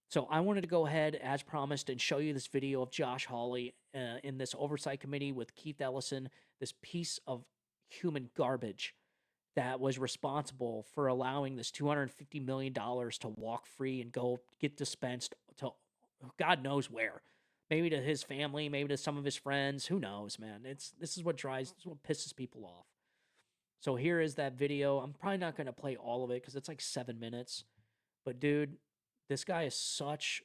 So I wanted to go ahead, as promised, and show you this video of Josh Hawley in this oversight committee with Keith Ellison, this piece of human garbage that was responsible for allowing this $250 million to walk free and go get dispensed to God knows where. Maybe to his family, maybe to some of his friends. Who knows, man? This is what pisses people off. So here is that video. I'm probably not going to play all of it because it's like 7 minutes. But dude, this guy is such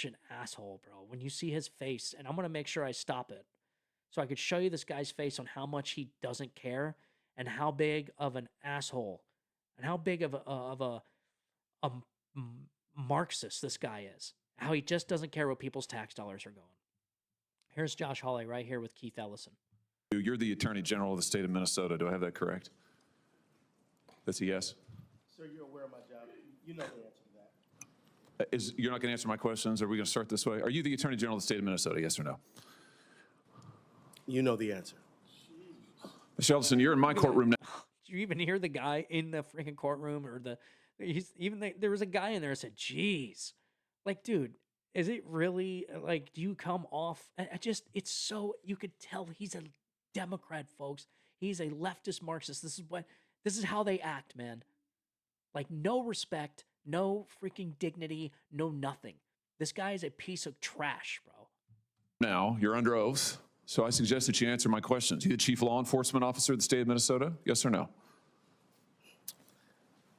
an asshole, bro. When you see his face, and I'm going to make sure I stop it so I could show you this guy's face on how much he doesn't care and how big of an asshole and how big of a Marxist this guy is. How he just doesn't care where people's tax dollars are going. Here's Josh Hawley right here with Keith Ellison. You're the Attorney General of the state of Minnesota. Do I have that correct? That's a yes? Sir, you're aware of my job. You know the answer to that. You're not going to answer my questions? Are we going to start this way? Are you the Attorney General of the state of Minnesota, yes or no? You know the answer. Mr. Ellison, you're in my courtroom now. Did you even hear the guy in the freaking courtroom or there was a guy in there that said, geez. Like, dude, is it really, like, do you come off? It's so, you could tell he's a Democrat, folks. He's a leftist Marxist. This is how they act, man. Like, no respect, no freaking dignity, no nothing. This guy is a piece of trash, bro. Now, you're under oath, so I suggest that you answer my questions. You the chief law enforcement officer of the state of Minnesota, yes or no?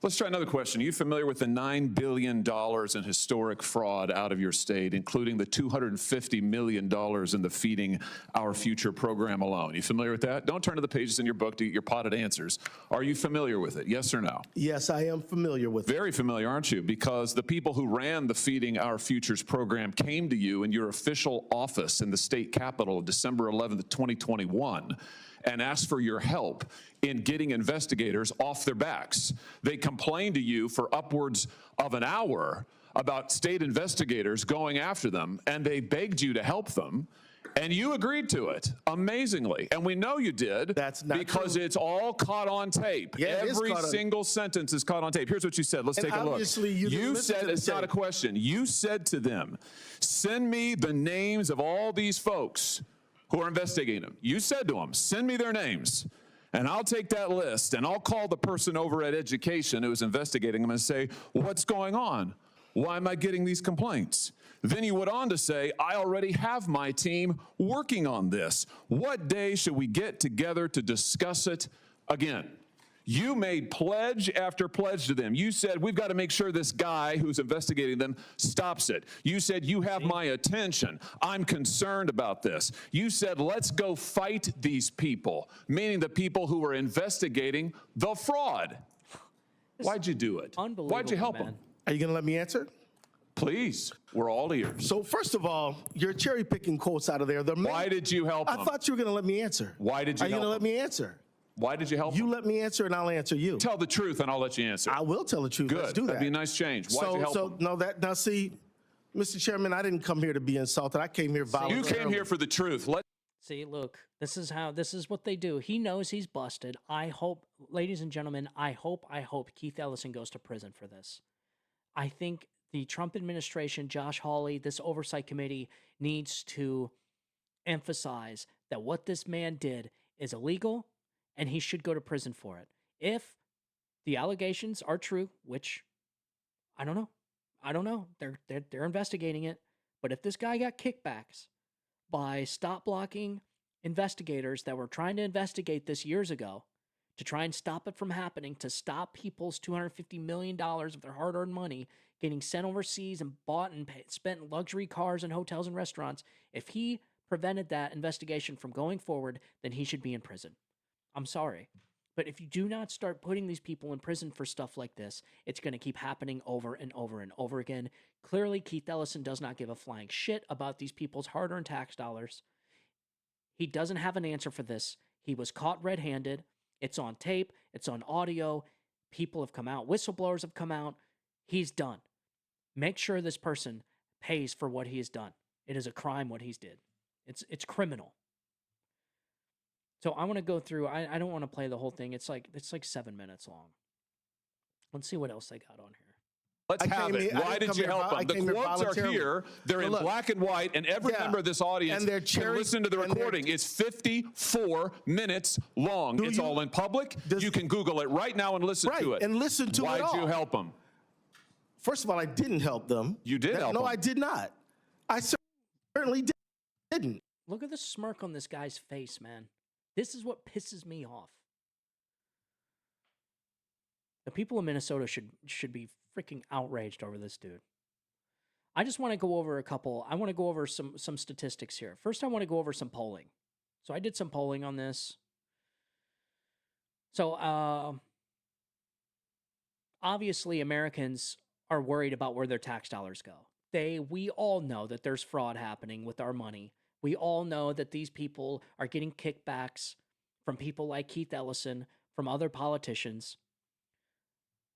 Let's try another question. Are you familiar with the $9 billion in historic fraud out of your state, including the $250 million in the Feeding Our Future program alone? You familiar with that? Don't turn to the pages in your book to get your potted answers. Are you familiar with it? Yes or no? Yes, I am familiar with it. Very familiar, aren't you? Because the people who ran the Feeding Our Futures program came to you in your official office in the state capitol December 11th, 2021. And asked for your help in getting investigators off their backs. They complained to you for upwards of an hour about state investigators going after them, and they begged you to help them, and you agreed to it, amazingly. And we know you did. That's not because true. It's all caught on tape. Yeah, Every single sentence is caught on tape. Here's what you said. Let's take a look. Obviously, you said, it's not a question. You said to them, send me the names of all these folks who are investigating them. You said to them, send me their names. And I'll take that list and I'll call the person over at education who was investigating them and say, what's going on? Why am I getting these complaints? Then he went on to say, I already have my team working on this. What day should we get together to discuss it again? You made pledge after pledge to them. You said, we've got to make sure this guy who's investigating them stops it. You said, you have my attention. I'm concerned about this. You said, let's go fight these people, meaning the people who were investigating the fraud. Why'd you do it? Unbelievable, Why'd you help man. them? Are you going to let me answer? Please, we're all ears. So first of all, you're cherry picking quotes out of there. Why did you help I them? thought you were going to let me answer. Why did you Are you help going to let them? me answer? Why did you help You them? let me answer and I'll answer you. Tell the truth and I'll let you answer. I will tell the truth. Good. Let's do that. That'd be a nice change. Why'd you help them? Now see, Mr. Chairman, I didn't come here to be insulted. I came here You voluntarily. came here for the truth. See, look, this is what they do. He knows he's busted. I hope, ladies and gentlemen, I hope Keith Ellison goes to prison for this. I think the Trump administration, Josh Hawley, this oversight committee needs to emphasize that what this man did is illegal and he should go to prison for it. If the allegations are true, which I don't know. They're investigating it. But if this guy got kickbacks by stop blocking investigators that were trying to investigate this years ago to try and stop it from happening, to stop people's $250 million of their hard-earned money getting sent overseas and bought and spent in luxury cars and hotels and restaurants, if he prevented that investigation from going forward, then he should be in prison. I'm sorry. But if you do not start putting these people in prison for stuff like this, it's going to keep happening over and over and over again. Clearly, Keith Ellison does not give a flying shit about these people's hard-earned tax dollars. He doesn't have an answer for this. He was caught red-handed. It's on tape. It's on audio. People have come out. Whistleblowers have come out. He's done. Make sure this person pays for what he has done. It is a crime what he's did. It's criminal. So I want to go through. I don't want to play the whole thing. It's like 7 minutes long. Let's see what else they got on here. Let's have it. Why did you help them? The quotes are here. They're in black and white, and every member of this audience can listen to the recording. It's 54 minutes long. It's all in public. You can Google it right now and listen to it. And listen to it all. Why'd you help them? First of all, I didn't help them. You did help them. No, I did not. I certainly didn't. Look at the smirk on this guy's face, man. This is what pisses me off. The people of Minnesota should be freaking outraged over this dude. I just want to go over I want to go over some statistics here. First, I want to go over some polling. So I did some polling on this. So obviously Americans are worried about where their tax dollars go. We all know that there's fraud happening with our money. We all know that these people are getting kickbacks from people like Keith Ellison, from other politicians.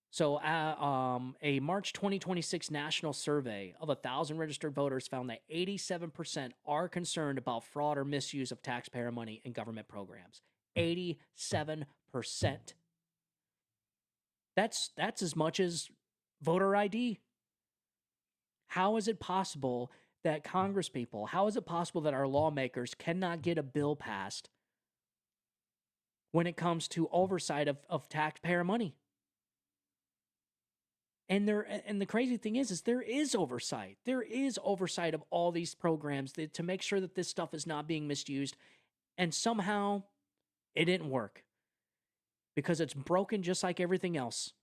So a March 2026 national survey of 1,000 registered voters found that 87% are concerned about fraud or misuse of taxpayer money in government programs. 87%. That's as much as voter ID. How is it possible that congresspeople, how is it possible that our lawmakers cannot get a bill passed when it comes to oversight of taxpayer money? And the crazy thing is there is oversight. There is oversight of all these programs to make sure that this stuff is not being misused. And somehow it didn't work because it's broken just like everything else.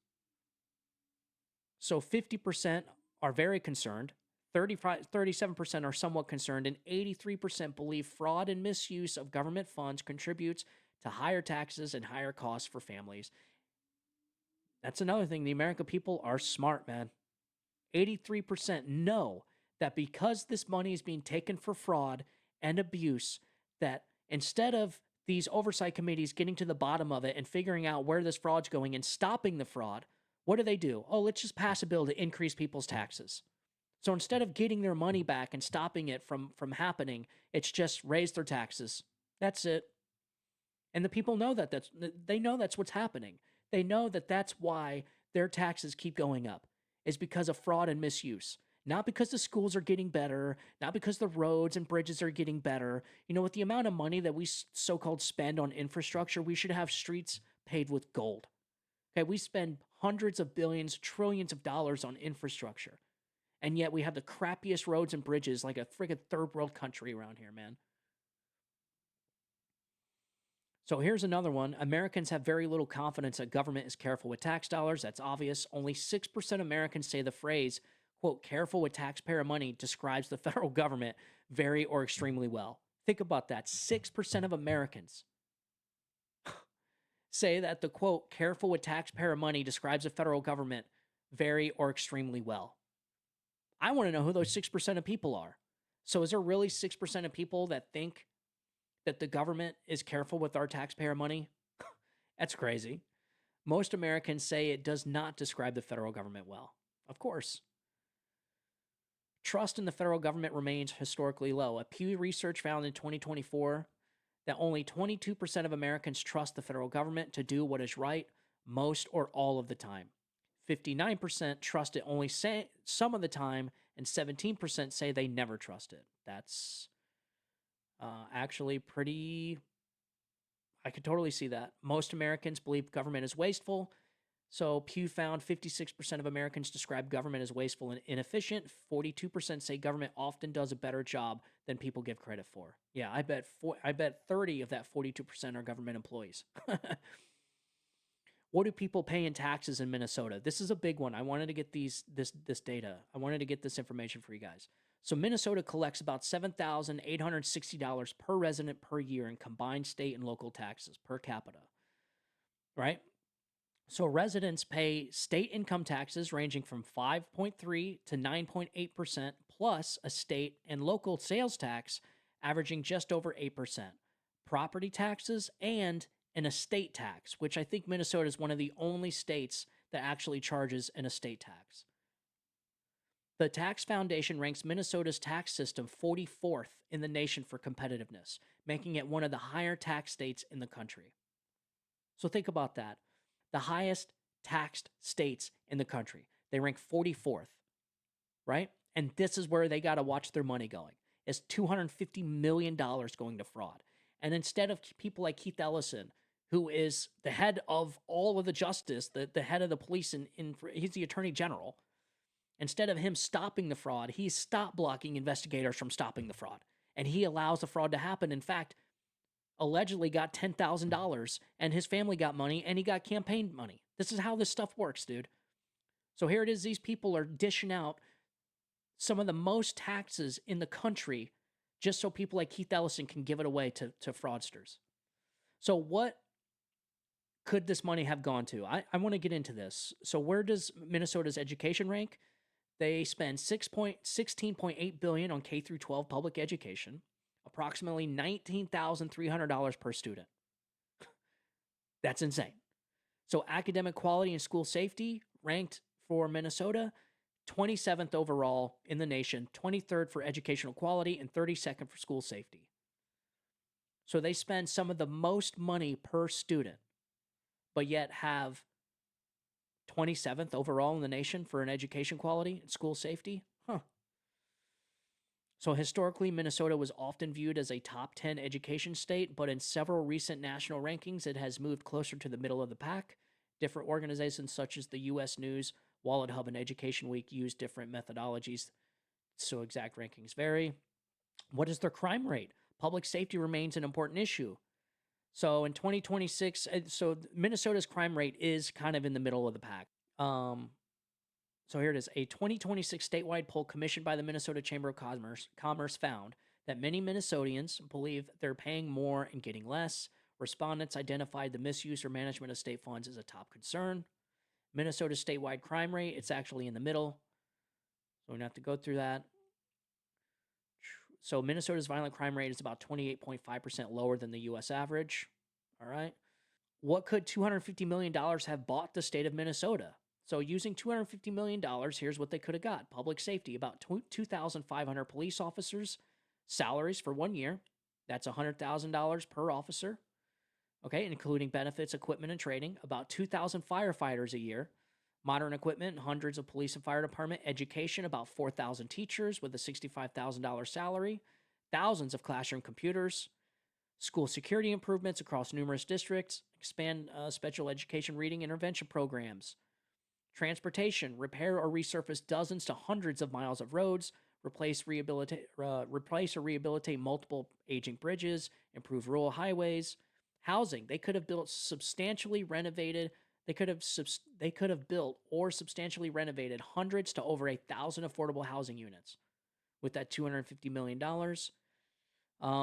So 50% are very concerned. 37% are somewhat concerned, and 83% believe fraud and misuse of government funds contributes to higher taxes and higher costs for families. That's another thing. The American people are smart, man. 83% know that because this money is being taken for fraud and abuse, that instead of these oversight committees getting to the bottom of it and figuring out where this fraud's going and stopping the fraud, what do? Oh, let's just pass a bill to increase people's taxes. So instead of getting their money back and stopping it from happening, it's just raise their taxes. That's it. And the people know they know that's what's happening. They know that that's why their taxes keep going up, is because of fraud and misuse. Not because the schools are getting better, not because the roads and bridges are getting better. You know, with the amount of money that we so-called spend on infrastructure, we should have streets paved with gold. Okay, we spend hundreds of billions, trillions of dollars on infrastructure. And yet we have the crappiest roads and bridges like a friggin' third world country around here, man. So here's another one. Americans have very little confidence that government is careful with tax dollars. That's obvious. Only 6% of Americans say the phrase, quote, careful with taxpayer money describes the federal government very or extremely well. Think about that. 6% of Americans say that the quote, careful with taxpayer money describes the federal government very or extremely well. I want to know who those 6% of people are. So is there really 6% of people that think that the government is careful with our taxpayer money? That's crazy. Most Americans say it does not describe the federal government well. Of course. Trust in the federal government remains historically low. A Pew Research found in 2024 that only 22% of Americans trust the federal government to do what is right most or all of the time. 59% trust it only some of the time, and 17% say they never trust it. That's actually pretty... I could totally see that. Most Americans believe government is wasteful. So Pew found 56% of Americans describe government as wasteful and inefficient. 42% say government often does a better job than people give credit for. Yeah, I bet 30 of that 42% are government employees. What do people pay in taxes in Minnesota? This is a big one. I wanted to get this data. I wanted to get this information for you guys. So Minnesota collects about $7,860 per resident per year in combined state and local taxes per capita, right? So residents pay state income taxes ranging from 5.3 to 9.8%, plus a state and local sales tax averaging just over 8%, property taxes, and an estate tax, which I think Minnesota is one of the only states that actually charges an estate tax. The Tax Foundation ranks Minnesota's tax system 44th in the nation for competitiveness, making it one of the higher tax states in the country. So think about that. The highest taxed states in the country. They rank 44th, right? And this is where they got to watch their money going. It's $250 million going to fraud. And instead of people like Keith Ellison, who is the head of all of the justice, the head of the police, he's the attorney general, instead of him stopping the fraud, he's stop blocking investigators from stopping the fraud. And he allows the fraud to happen. In fact, allegedly got $10,000 and his family got money and he got campaign money. This is how this stuff works, dude. So here it is. These people are dishing out some of the most taxes in the country just so people like Keith Ellison can give it away to fraudsters. So what could this money have gone to? I want to get into this. So where does Minnesota's education rank? They spend $16.8 billion on K through 12 public education, approximately $19,300 per student. That's insane. So academic quality and school safety ranked for Minnesota 27th overall in the nation, 23rd for educational quality, and 32nd for school safety. So they spend some of the most money per student, but yet have 27th overall in the nation for an education quality and school safety? Huh. So historically, Minnesota was often viewed as a top 10 education state, but in several recent national rankings, it has moved closer to the middle of the pack. Different organizations such as the U.S. News, Wallet Hub, and Education Week use different methodologies, so exact rankings vary. What is their crime rate? Public safety remains an important issue. So in 2026, so Minnesota's crime rate is kind of in the middle of the pack. So here it is. A 2026 statewide poll commissioned by the Minnesota Chamber of Commerce found that many Minnesotans believe they're paying more and getting less. Respondents identified the misuse or management of state funds as a top concern. Minnesota's statewide crime rate, it's actually in the middle. So we don't have to go through that. So Minnesota's violent crime rate is about 28.5% lower than the U.S. average. All right. What could $250 million have bought the state of Minnesota? So using $250 million, here's what they could have got. Public safety, about 2,500 police officers, salaries for 1 year. That's $100,000 per officer. Okay, including benefits, equipment, and training. About 2,000 firefighters a year. Modern equipment, hundreds of police and fire department, education, about 4,000 teachers with a $65,000 salary, thousands of classroom computers, school security improvements across numerous districts, expand special education reading intervention programs, transportation, repair or resurface dozens to hundreds of miles of roads, replace or rehabilitate multiple aging bridges, improve rural highways, housing. They could have built substantially renovated. They could have built or substantially renovated hundreds to over 1,000 affordable housing units with that $250 million.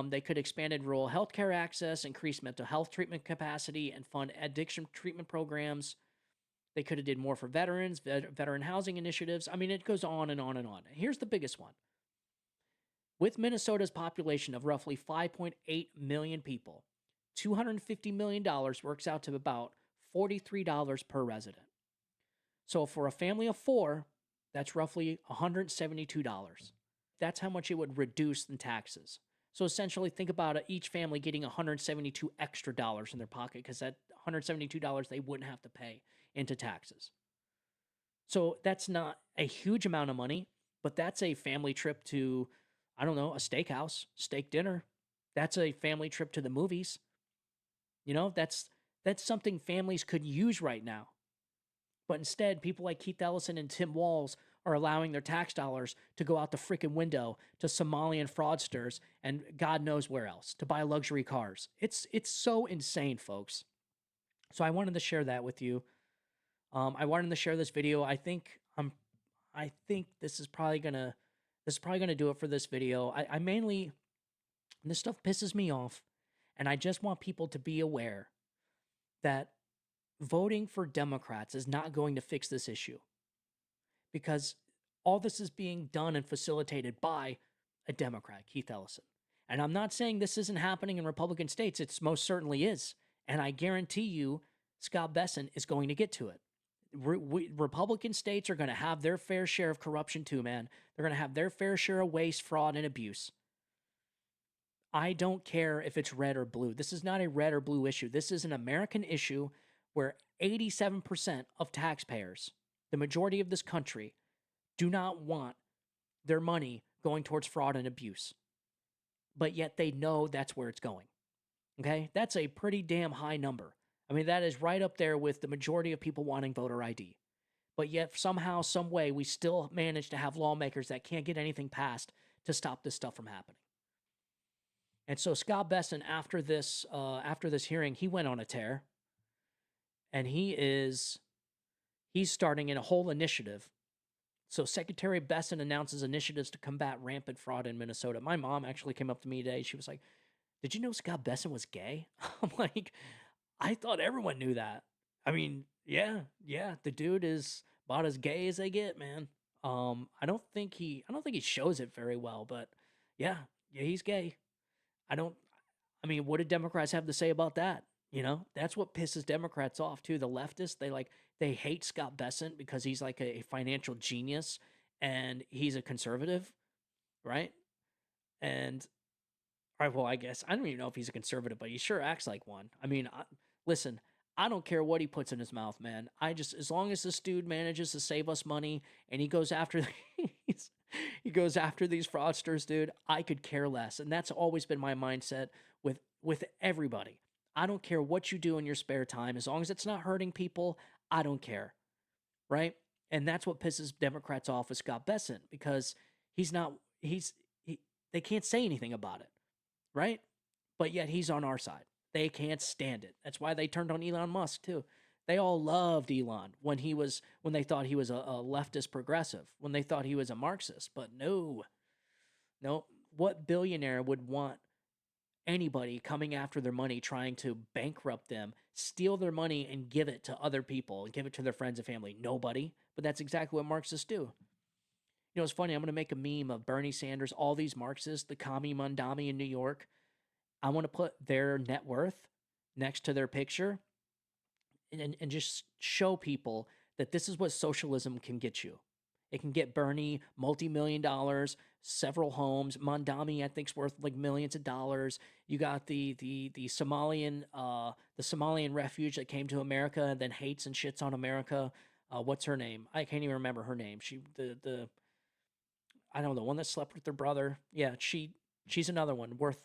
They could have expanded rural healthcare access, increased mental health treatment capacity, and fund addiction treatment programs. They could have did more for veterans, veteran housing initiatives. I mean, it goes on and on and on. Here's the biggest one. With Minnesota's population of roughly 5.8 million people, $250 million works out to about $43 per resident. So for a family of four, that's roughly $172. That's how much it would reduce in taxes. So essentially, think about each family getting $172 extra dollars in their pocket because that $172 they wouldn't have to pay into taxes. So that's not a huge amount of money, but that's a family trip to, I don't know, a steakhouse, steak dinner. That's a family trip to the movies. You know, that's something families could use right now. But instead, people like Keith Ellison and Tim Walz are allowing their tax dollars to go out the freaking window to Somalian fraudsters and God knows where else to buy luxury cars. It's so insane, folks. So I wanted to share that with you. I wanted to share this video. I think this is probably gonna do it for this video. I mainly, this stuff pisses me off, and I just want people to be aware that voting for Democrats is not going to fix this issue, because all this is being done and facilitated by a Democrat, Keith Ellison. And I'm not saying this isn't happening in Republican states. It most certainly is. And I guarantee you, Scott Besson is going to get to it. Republican states are going to have their fair share of corruption too, man. They're going to have their fair share of waste, fraud, and abuse. I don't care if it's red or blue. This is not a red or blue issue. This is an American issue where 87% of taxpayers, the majority of this country, do not want their money going towards fraud and abuse. But yet they know that's where it's going. Okay? That's a pretty damn high number. I mean, that is right up there with the majority of people wanting voter ID. But yet somehow, some way, we still manage to have lawmakers that can't get anything passed to stop this stuff from happening. And so Scott Besson, after this hearing, he went on a tear. And he's starting in a whole initiative. So Secretary Besson announces initiatives to combat rampant fraud in Minnesota. My mom actually came up to me today. She was like, "Did you know Scott Besson was gay?" I'm like, I thought everyone knew that. I mean, yeah, the dude is about as gay as they get, man. I don't think he shows it very well, but yeah, he's gay. I mean, what do Democrats have to say about that? You know, that's what pisses Democrats off too. The leftists, they hate Scott Besson because he's like a financial genius and he's a conservative, right? And all right, well, I guess I don't even know if he's a conservative, but he sure acts like one. I mean, listen, I don't care what he puts in his mouth, man. As long as this dude manages to save us money and he goes after these fraudsters, dude, I could care less. And that's always been my mindset with everybody. I don't care what you do in your spare time. As long as it's not hurting people, I don't care, right? And that's what pisses Democrats off with Scott Besson, because they can't say anything about it, right? But yet he's on our side. They can't stand it. That's why they turned on Elon Musk too. They all loved Elon when they thought he was a leftist progressive, when they thought he was a Marxist. But no, what billionaire would want anybody coming after their money, trying to bankrupt them, steal their money and give it to other people and give it to their friends and family? Nobody. But that's exactly what Marxists do. You know, it's funny. I'm going to make a meme of Bernie Sanders, all these Marxists, the commie Mondami in New York. I want to put their net worth next to their picture and just show people that this is what socialism can get you. It can get Bernie multi-million dollars, several homes. Mondami, I think, is worth like millions of dollars. You got the Somalian refuge that came to America and then hates and shits on America. What's her name? I can't even remember her name. She I don't know, the one that slept with her brother. Yeah, she's another one worth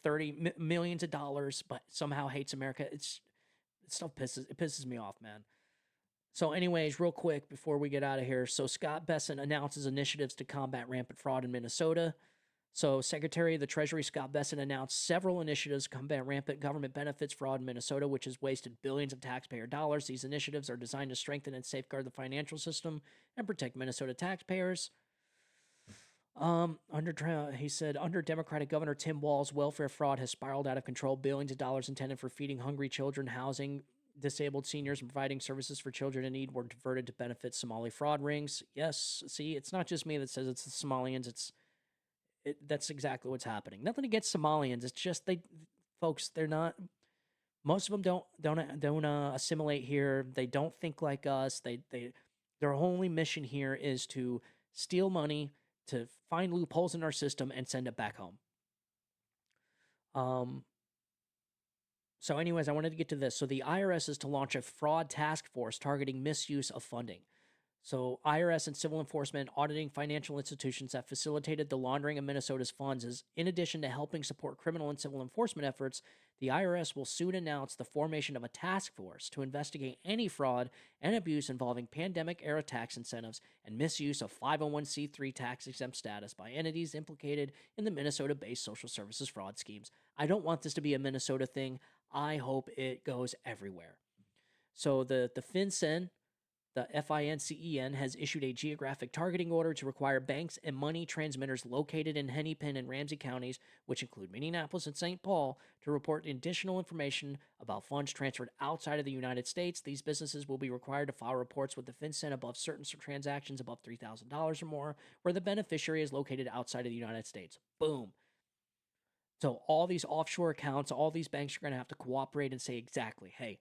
millions of dollars, but somehow hates America. It stuff pisses me off, man. So, anyways, real quick before we get out of here, so Scott Bessent announces initiatives to combat rampant fraud in Minnesota. So, Secretary of the Treasury Scott Bessent announced several initiatives to combat rampant government benefits fraud in Minnesota, which has wasted billions of taxpayer dollars. These initiatives are designed to strengthen and safeguard the financial system and protect Minnesota taxpayers. He said, under Democratic Governor Tim Walz, welfare fraud has spiraled out of control. Billions of dollars intended for feeding hungry children, housing disabled seniors, and providing services for children in need were diverted to benefit Somali fraud rings. Yes, see, it's not just me that says it's the Somalians. That's exactly what's happening. Nothing against Somalians. It's just folks, they're not. Most of them don't assimilate here. They don't think like us. Their only mission here is to steal money, to find loopholes in our system and send it back home. So anyways, I wanted to get to this. So the IRS is to launch a fraud task force targeting misuse of funding. So IRS and civil enforcement auditing financial institutions that facilitated the laundering of Minnesota's funds is, in addition to helping support criminal and civil enforcement efforts, the IRS will soon announce the formation of a task force to investigate any fraud and abuse involving pandemic-era tax incentives and misuse of 501c3 tax-exempt status by entities implicated in the Minnesota-based social services fraud schemes. I don't want this to be a Minnesota thing. I hope it goes everywhere. So the FinCEN, the FINCEN, has issued a geographic targeting order to require banks and money transmitters located in Hennepin and Ramsey counties, which include Minneapolis and St. Paul, to report additional information about funds transferred outside of the United States. These businesses will be required to file reports with the FinCEN above certain transactions above $3,000 or more, where the beneficiary is located outside of the United States. Boom. So all these offshore accounts, all these banks are going to have to cooperate and say exactly, hey,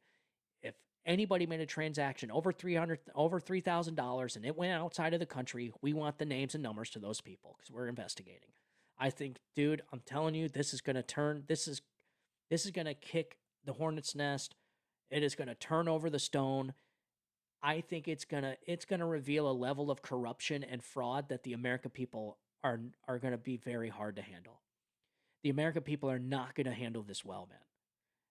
if anybody made a transaction over $3,000 and it went outside of the country, we want the names and numbers to those people because we're investigating. I think, dude, I'm telling you, this is going to this is going to kick the hornet's nest. It is going to turn over the stone. I think it's going to reveal a level of corruption and fraud that the American people are going to be very hard to handle. The American people are not going to handle this well, man.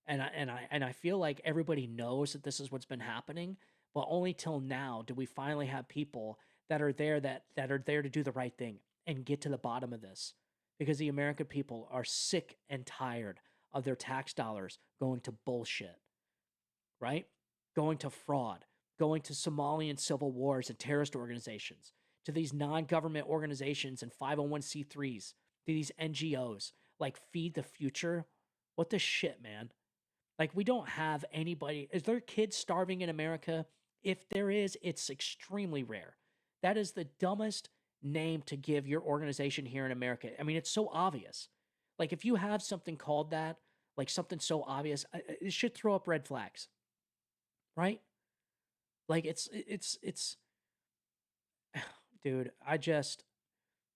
And I feel like everybody knows that this is what's been happening, but only till now do we finally have people that are there to do the right thing and get to the bottom of this, because the American people are sick and tired of their tax dollars going to bullshit, right? Going to fraud, going to Somalian civil wars and terrorist organizations, to these non-government organizations and 501c3s, to these NGOs like Feed the Future. What the shit, man? Like, we don't have anybody. Is there kids starving in America? If there is, it's extremely rare. That is the dumbest name to give your organization here in America. I mean, it's so obvious. Like, if you have something called that, like something so obvious, it should throw up red flags, right? Like, it's, dude,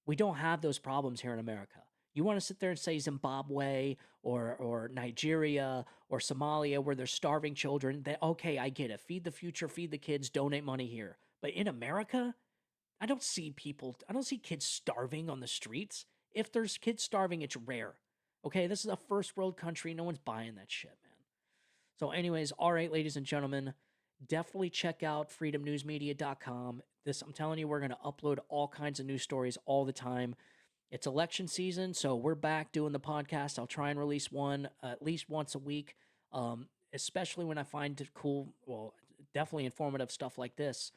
we don't have those problems here in America. You want to sit there and say Zimbabwe or Nigeria or Somalia, where there's starving children, okay, I get it. Feed the future, feed the kids, donate money here. But in America, I don't see kids starving on the streets. If there's kids starving, it's rare. Okay, this is a first world country. No one's buying that shit, man. So anyways, all right, ladies and gentlemen, definitely check out freedomnewsmedia.com. I'm telling you, we're going to upload all kinds of news stories all the time. It's election season, so we're back doing the podcast. I'll try and release one at least once a week, especially when I find it cool, well, definitely informative stuff like this.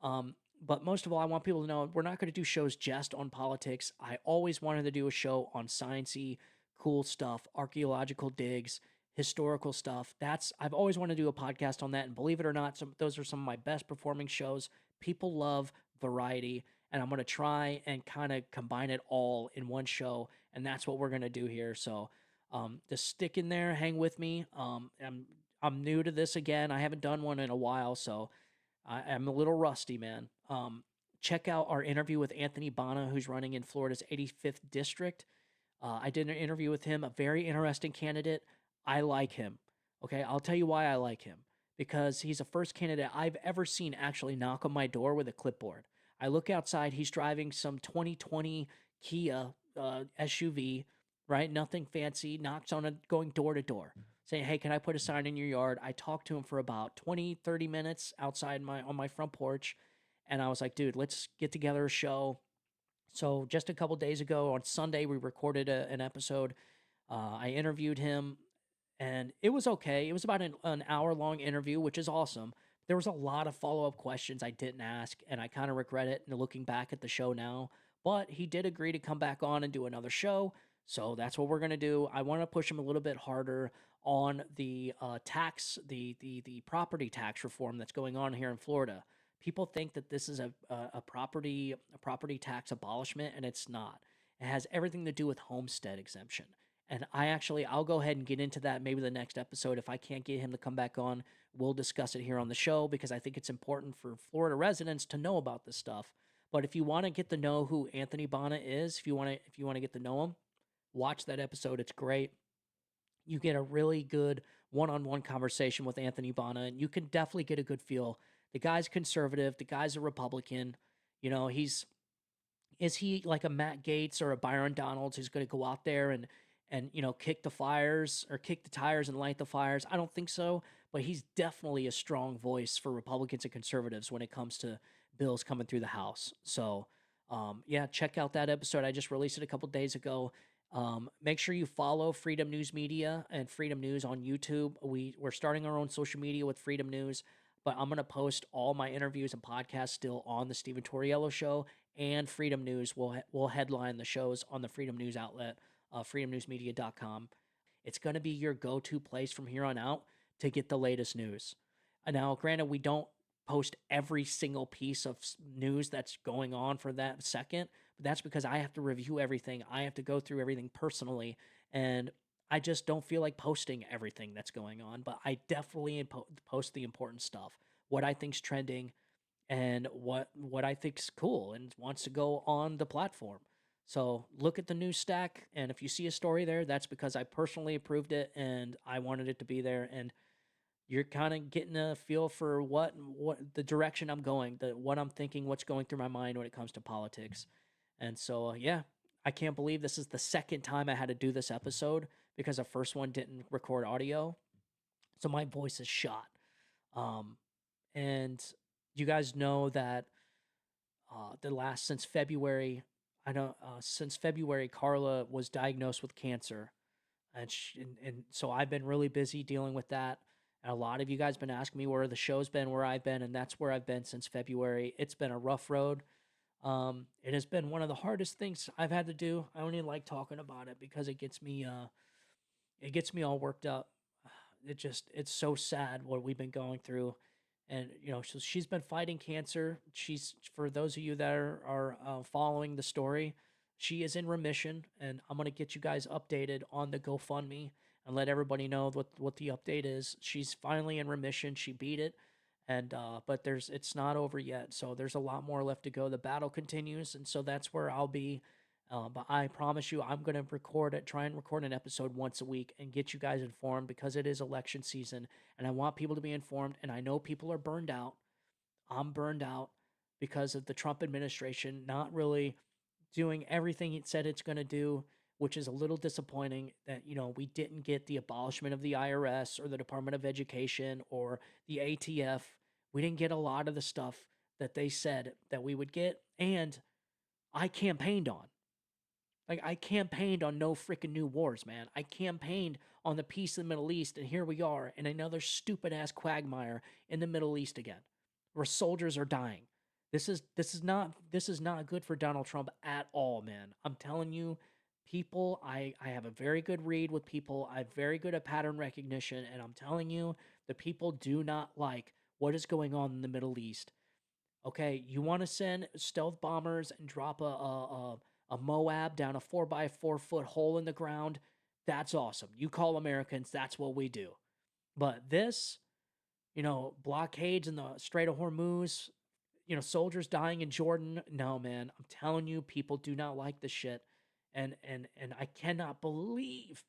But most of all, I want people to know we're not going to do shows just on politics. I always wanted to do a show on sciencey, cool stuff, archaeological digs, historical stuff. I've always wanted to do a podcast on that, and believe it or not, those are some of my best performing shows. People love variety, and I'm going to try and kind of combine it all in one show, and that's what we're going to do here. So just stick in there, hang with me. I'm new to this again. I haven't done one in a while, so I'm a little rusty, man. Check out our interview with Anthony Bana, who's running in Florida's 85th district. I did an interview with him, a very interesting candidate. I like him. Okay, I'll tell you why I like him. because he's the first candidate I've ever seen actually knock on my door with a clipboard. I look outside, he's driving some 2020 Kia SUV, right? Nothing fancy, knocks on it, going door to door, saying, "Hey, can I put a sign in your yard?" I talked to him for about 20, 30 minutes outside on my front porch. And I was like, dude, let's get together a show. So just a couple days ago on Sunday, we recorded an episode. I interviewed him, and it was okay. It was about an hour long interview, which is awesome. There was a lot of follow up questions I didn't ask, and I kind of regret it looking back at the show now. But he did agree to come back on and do another show. So that's what we're gonna do. I want to push him a little bit harder on the the property tax reform that's going on here in Florida. People think that this is a property tax abolishment, and it's not. It has everything to do with homestead exemption. And I'll go ahead and get into that maybe the next episode. If I can't get him to come back on, we'll discuss it here on the show because I think it's important for Florida residents to know about this stuff. But if you want to get to know who Anthony Bonnet is, if you want to get to know him, watch that episode. It's great. You get a really good one-on-one conversation with Anthony Bonnet, and you can definitely get a good feel. The guy's conservative. The guy's a Republican. You know, is he like a Matt Gaetz or a Byron Donalds who's going to go out there and kick the fires or kick the tires and light the fires? I don't think so, but he's definitely a strong voice for Republicans and conservatives when it comes to bills coming through the House. So, yeah, check out that episode. I just released it a couple days ago. Make sure you follow Freedom News Media and Freedom News on YouTube. We're starting our own social media with Freedom News, but I'm going to post all my interviews and podcasts still on the Steven Tauriello Show, and Freedom News will headline the shows on the Freedom News outlet, freedomnewsmedia.com. It's going to be your go-to place from here on out to get the latest news. Now, granted, we don't post every single piece of news that's going on for that second, but that's because I have to review everything. I have to go through everything personally, and I just don't feel like posting everything that's going on, but I definitely post the important stuff, what I think's trending, and what I think's cool and wants to go on the platform. So look at the news stack, and if you see a story there, that's because I personally approved it and I wanted it to be there. And you're kind of getting a feel for what the direction I'm going, what I'm thinking, what's going through my mind when it comes to politics. And so, yeah, I can't believe this is the second time I had to do this episode because the first one didn't record audio. So my voice is shot. And you guys know that since February, since February, Carla was diagnosed with cancer. And so I've been really busy dealing with that. And a lot of you guys been asking me where the show's been, where I've been, and that's where I've been since February. It's been a rough road. It has been one of the hardest things I've had to do. I only like talking about it because it gets me all worked up. It's so sad what we've been going through. And, so she's been fighting cancer. For those of you that are following the story, she is in remission, and I'm going to get you guys updated on the GoFundMe and let everybody know what the update is. She's finally in remission. She beat it. And, but it's not over yet. So there's a lot more left to go. The battle continues. And so that's where I'll be. But I promise you, I'm going to try and record an episode once a week and get you guys informed because it is election season and I want people to be informed. And I know people are burned out. I'm burned out because of the Trump administration not really doing everything it said it's going to do, which is a little disappointing that, we didn't get the abolishment of the IRS or the Department of Education or the ATF. We didn't get a lot of the stuff that they said that we would get. And I campaigned on. Like, I campaigned on no freaking new wars, man. I campaigned on the peace in the Middle East, and here we are in another stupid-ass quagmire in the Middle East again, where soldiers are dying. This is not good for Donald Trump at all, man. I'm telling you, people, I have a very good read with people. I'm very good at pattern recognition, and I'm telling you, the people do not like what is going on in the Middle East. Okay, you want to send stealth bombers and drop a Moab down a 4x4 foot hole in the ground? That's awesome. You call Americans, that's what we do. But this, blockades in the Strait of Hormuz, soldiers dying in Jordan. No, man, I'm telling you, people do not like this shit. And I cannot believe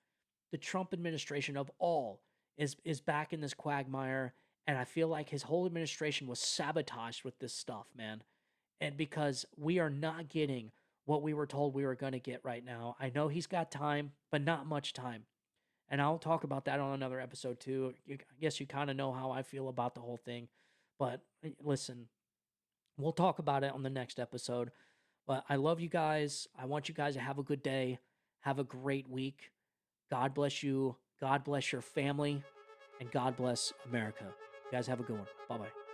the Trump administration of all is back in this quagmire. And I feel like his whole administration was sabotaged with this stuff, man. And because we are not getting what we were told we were going to get right now. I know he's got time, but not much time. And I'll talk about that on another episode too. I guess you kind of know how I feel about the whole thing. But listen, we'll talk about it on the next episode. But I love you guys. I want you guys to have a good day. Have a great week. God bless you. God bless your family. And God bless America. You guys have a good one. Bye-bye.